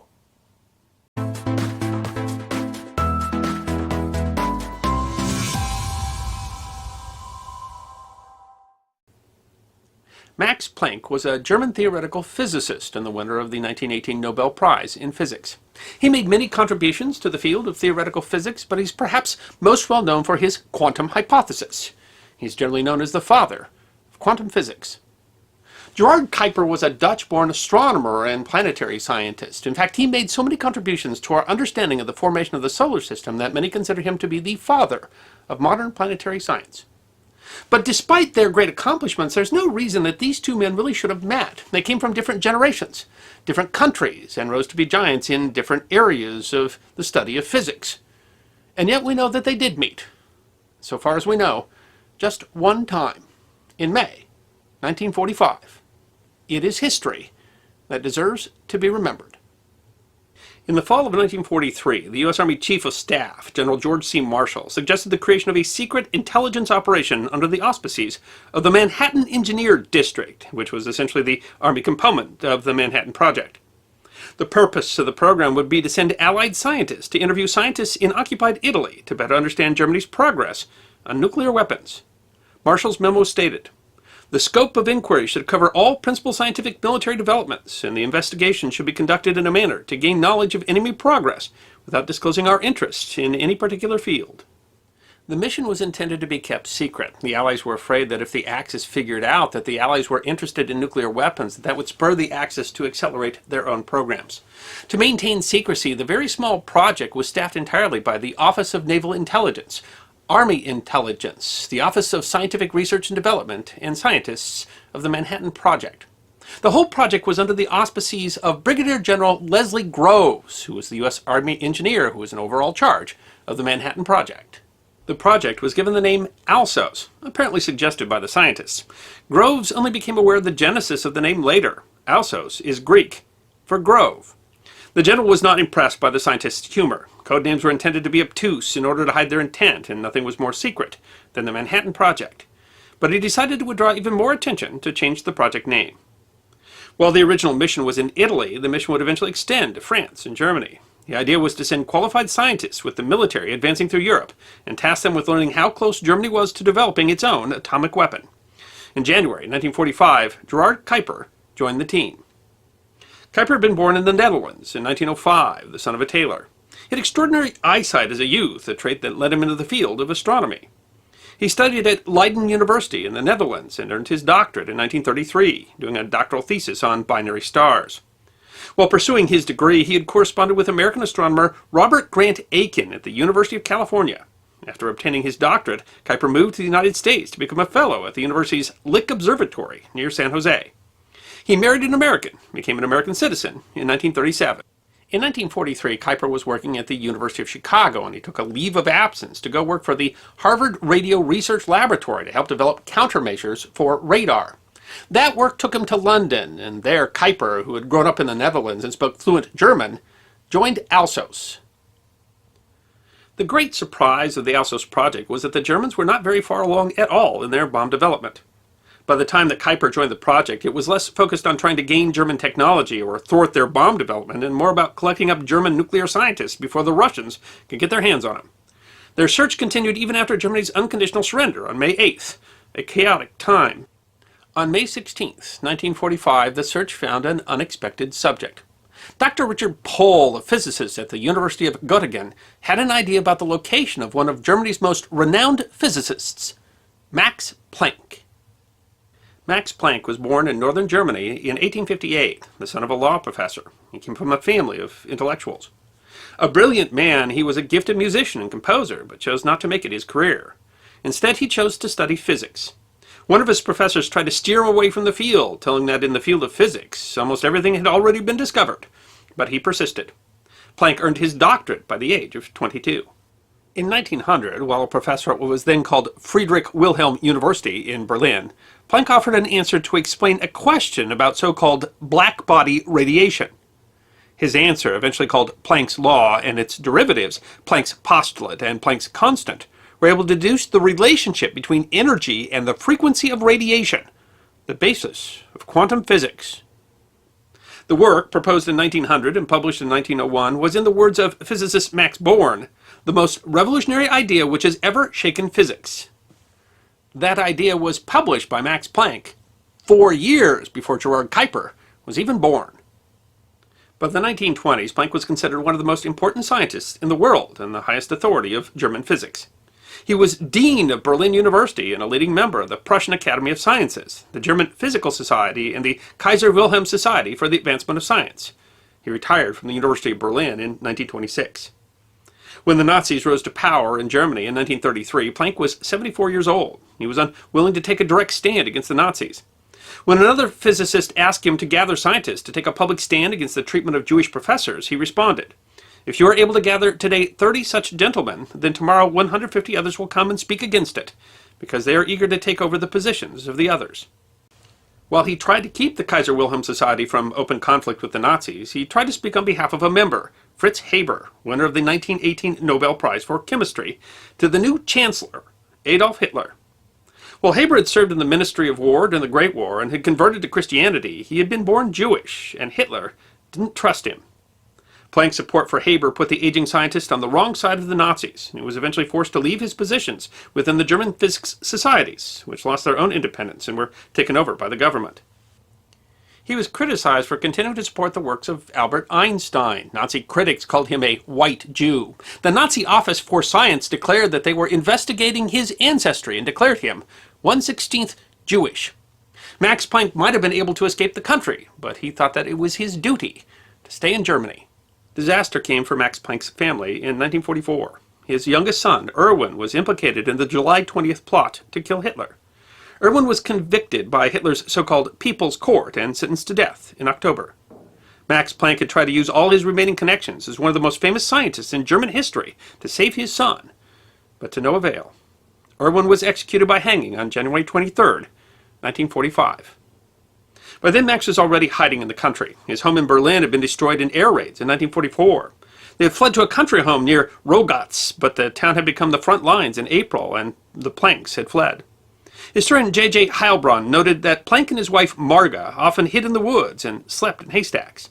Speaker 1: Max Planck was a German theoretical physicist and the winner of the 1918 Nobel Prize in Physics. He made many contributions to the field of theoretical physics, but he's perhaps most well known for his quantum hypothesis. He's generally known as the father of quantum physics. Gerard Kuiper was a Dutch-born astronomer and planetary scientist. In fact, he made so many contributions to our understanding of the formation of the solar system that many consider him to be the father of modern planetary science. But despite their great accomplishments, there's no reason that these 2 men really should have met. They came from different generations, different countries, and rose to be giants in different areas of the study of physics. And yet we know that they did meet, so far as we know, just one time, in May 1945. It is history that deserves to be remembered. In the fall of 1943, the U.S. Army Chief of Staff, General George C. Marshall, suggested the creation of a secret intelligence operation under the auspices of the Manhattan Engineer District, which was essentially the Army component of the Manhattan Project. The purpose of the program would be to send Allied scientists to interview scientists in occupied Italy to better understand Germany's progress on nuclear weapons. Marshall's memo stated, "The scope of inquiry should cover all principal scientific military developments, and the investigation should be conducted in a manner to gain knowledge of enemy progress without disclosing our interests in any particular field." The mission was intended to be kept secret. The Allies were afraid that if the Axis figured out that the Allies were interested in nuclear weapons, that would spur the Axis to accelerate their own programs. To maintain secrecy, the very small project was staffed entirely by the Office of Naval Intelligence, Army Intelligence, the Office of Scientific Research and Development, and scientists of the Manhattan Project. The whole project was under the auspices of Brigadier General Leslie Groves, who was the U.S. Army engineer who was in overall charge of the Manhattan Project. The project was given the name Alsos, apparently suggested by the scientists. Groves only became aware of the genesis of the name later. Alsos is Greek for grove. The general was not impressed by the scientists' humor. Codenames were intended to be obtuse in order to hide their intent, and nothing was more secret than the Manhattan Project. But he decided it would draw even more attention to change the project name. While the original mission was in Italy, the mission would eventually extend to France and Germany. The idea was to send qualified scientists with the military advancing through Europe and task them with learning how close Germany was to developing its own atomic weapon. In January 1945, Gerard Kuiper joined the team. Kuiper had been born in the Netherlands in 1905, the son of a tailor. He had extraordinary eyesight as a youth, a trait that led him into the field of astronomy. He studied at Leiden University in the Netherlands and earned his doctorate in 1933, doing a doctoral thesis on binary stars. While pursuing his degree, he had corresponded with American astronomer Robert Grant Aiken at the University of California. After obtaining his doctorate, Kuiper moved to the United States to become a fellow at the university's Lick Observatory near San Jose. He married an American, became an American citizen in 1937. In 1943, Kuiper was working at the University of Chicago, and he took a leave of absence to go work for the Harvard Radio Research Laboratory to help develop countermeasures for radar. That work took him to London, and there Kuiper, who had grown up in the Netherlands and spoke fluent German, joined Alsos. The great surprise of the Alsos project was that the Germans were not very far along at all in their bomb development. By the time that Kuiper joined the project, it was less focused on trying to gain German technology or thwart their bomb development and more about collecting up German nuclear scientists before the Russians could get their hands on them. Their search continued even after Germany's unconditional surrender on May 8th, a chaotic time. On May 16th, 1945, the search found an unexpected subject. Dr. Richard Pohl, a physicist at the University of Göttingen, had an idea about the location of one of Germany's most renowned physicists, Max Planck. Max Planck was born in northern Germany in 1858, the son of a law professor. He came from a family of intellectuals. A brilliant man, he was a gifted musician and composer, but chose not to make it his career. Instead, he chose to study physics. One of his professors tried to steer him away from the field, telling him that in the field of physics, almost everything had already been discovered. But he persisted. Planck earned his doctorate by the age of 22. In 1900, while a professor at what was then called Friedrich Wilhelm University in Berlin, Planck offered an answer to explain a question about so-called black body radiation. His answer, eventually called Planck's law and its derivatives, Planck's postulate and Planck's constant, were able to deduce the relationship between energy and the frequency of radiation, the basis of quantum physics. The work, proposed in 1900 and published in 1901, was, in the words of physicist Max Born, the most revolutionary idea which has ever shaken physics. That idea was published by Max Planck 4 years before Gerard Kuiper was even born. By the 1920s, Planck was considered one of the most important scientists in the world and the highest authority of German physics. He was Dean of Berlin University and a leading member of the Prussian Academy of Sciences, the German Physical Society, and the Kaiser Wilhelm Society for the Advancement of Science. He retired from the University of Berlin in 1926. When the Nazis rose to power in Germany in 1933, Planck was 74 years old. He was unwilling to take a direct stand against the Nazis. When another physicist asked him to gather scientists to take a public stand against the treatment of Jewish professors, he responded, "If you are able to gather today 30 such gentlemen, then tomorrow 150 others will come and speak against it, because they are eager to take over the positions of the others." While he tried to keep the Kaiser Wilhelm Society from open conflict with the Nazis, he tried to speak on behalf of a member, Fritz Haber, winner of the 1918 Nobel Prize for Chemistry, to the new Chancellor, Adolf Hitler. While Haber had served in the Ministry of War during the Great War and had converted to Christianity, he had been born Jewish, and Hitler didn't trust him. Planck's support for Haber put the aging scientist on the wrong side of the Nazis, and he was eventually forced to leave his positions within the German physics societies, which lost their own independence and were taken over by the government. He was criticized for continuing to support the works of Albert Einstein. Nazi critics called him a white Jew. The Nazi Office for Science declared that they were investigating his ancestry and declared him 1/16 Jewish. Max Planck might have been able to escape the country, but he thought that it was his duty to stay in Germany. Disaster came for Max Planck's family in 1944. His youngest son, Erwin, was implicated in the July 20th plot to kill Hitler. Erwin was convicted by Hitler's so-called People's Court and sentenced to death in October. Max Planck had tried to use all his remaining connections as one of the most famous scientists in German history to save his son, but to no avail. Irwin was executed by hanging on January 23rd, 1945. By then, Max was already hiding in the country. His home in Berlin had been destroyed in air raids in 1944. They had fled to a country home near Rogatz, but the town had become the front lines in April, and the Plancks had fled. Historian J.J. Heilbronn noted that Planck and his wife Marga often hid in the woods and slept in haystacks.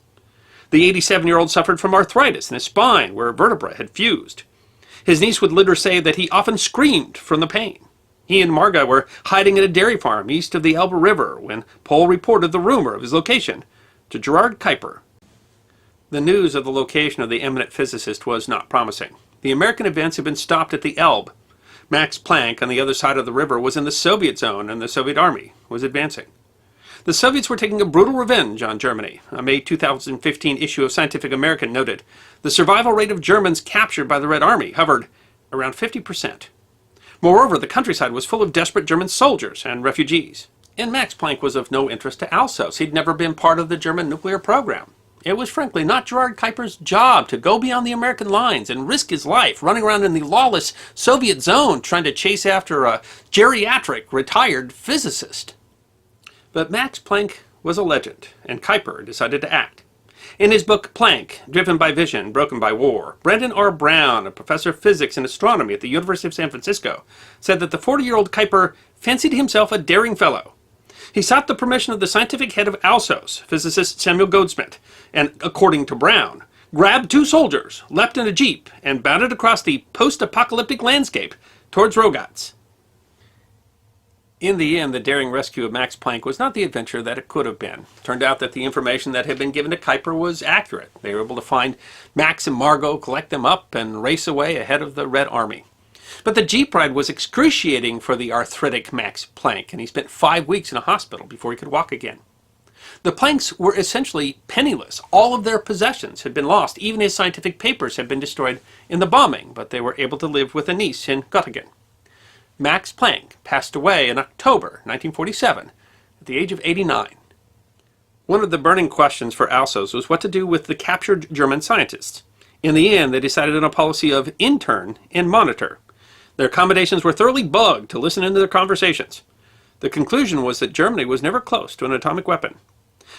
Speaker 1: The 87-year-old suffered from arthritis in his spine, where a vertebra had fused. His niece would later say that he often screamed from the pain. He and Marga were hiding at a dairy farm east of the Elbe River when Pohl reported the rumor of his location to Gerard Kuiper. The news of the location of the eminent physicist was not promising. The American advance had been stopped at the Elbe. Max Planck, on the other side of the river, was in the Soviet zone, and the Soviet army was advancing. The Soviets were taking a brutal revenge on Germany. A May 2015 issue of Scientific American noted, the survival rate of Germans captured by the Red Army hovered around 50%. Moreover, the countryside was full of desperate German soldiers and refugees. And Max Planck was of no interest to Alsos. He'd never been part of the German nuclear program. It was frankly not Gerard Kuiper's job to go beyond the American lines and risk his life running around in the lawless Soviet zone trying to chase after a geriatric retired physicist. But Max Planck was a legend, and Kuiper decided to act. In his book Planck, Driven by Vision, Broken by War, Brandon R. Brown, a professor of physics and astronomy at the University of San Francisco, said that the 40-year-old Kuiper fancied himself a daring fellow. He sought the permission of the scientific head of Alsos, physicist Samuel Goldschmidt, and, according to Brown, grabbed two soldiers, leapt in a jeep, and bounded across the post-apocalyptic landscape towards Rogatz. In the end, the daring rescue of Max Planck was not the adventure that it could have been. It turned out that the information that had been given to Kuiper was accurate. They were able to find Max and Margot, collect them up, and race away ahead of the Red Army. But the jeep ride was excruciating for the arthritic Max Planck, and he spent 5 weeks in a hospital before he could walk again. The Plancks were essentially penniless. All of their possessions had been lost. Even his scientific papers had been destroyed in the bombing, but they were able to live with a niece in Göttingen. Max Planck passed away in October 1947 at the age of 89. One of the burning questions for Alsos was what to do with the captured German scientists. In the end, they decided on a policy of intern and monitor. Their accommodations were thoroughly bugged to listen into their conversations. The conclusion was that Germany was never close to an atomic weapon.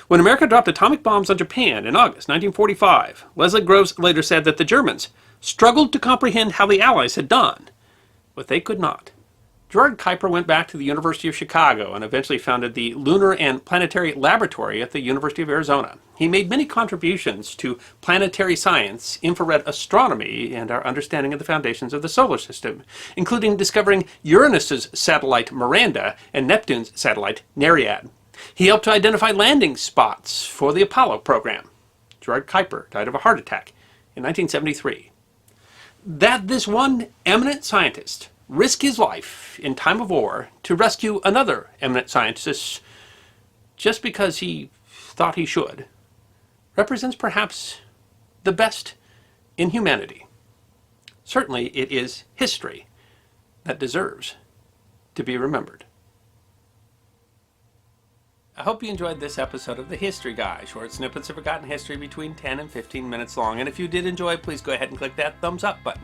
Speaker 1: When America dropped atomic bombs on Japan in August 1945, Leslie Groves later said that the Germans struggled to comprehend how the Allies had done, but they could not. Gerard Kuiper went back to the University of Chicago and eventually founded the Lunar and Planetary Laboratory at the University of Arizona. He made many contributions to planetary science, infrared astronomy, and our understanding of the foundations of the solar system, including discovering Uranus's satellite Miranda and Neptune's satellite Nereid. He helped to identify landing spots for the Apollo program. Gerard Kuiper died of a heart attack in 1973. That this one eminent scientist risk his life in time of war to rescue another eminent scientist just because he thought he should represents perhaps the best in humanity. Certainly it is history that deserves to be remembered. I hope you enjoyed this episode of The History Guy, short snippets of forgotten history between 10 and 15 minutes long. And if you did enjoy, please go ahead and click that thumbs up button.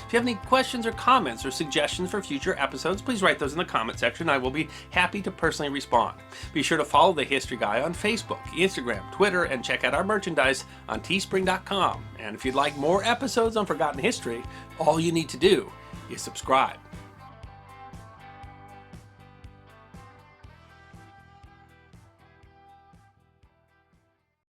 Speaker 1: If you have any questions or comments or suggestions for future episodes, please write those in the comment section. I will be happy to personally respond. Be sure to follow The History Guy on Facebook, Instagram, Twitter, and check out our merchandise on teespring.com. And if you'd like more episodes on forgotten history, all you need to do is subscribe.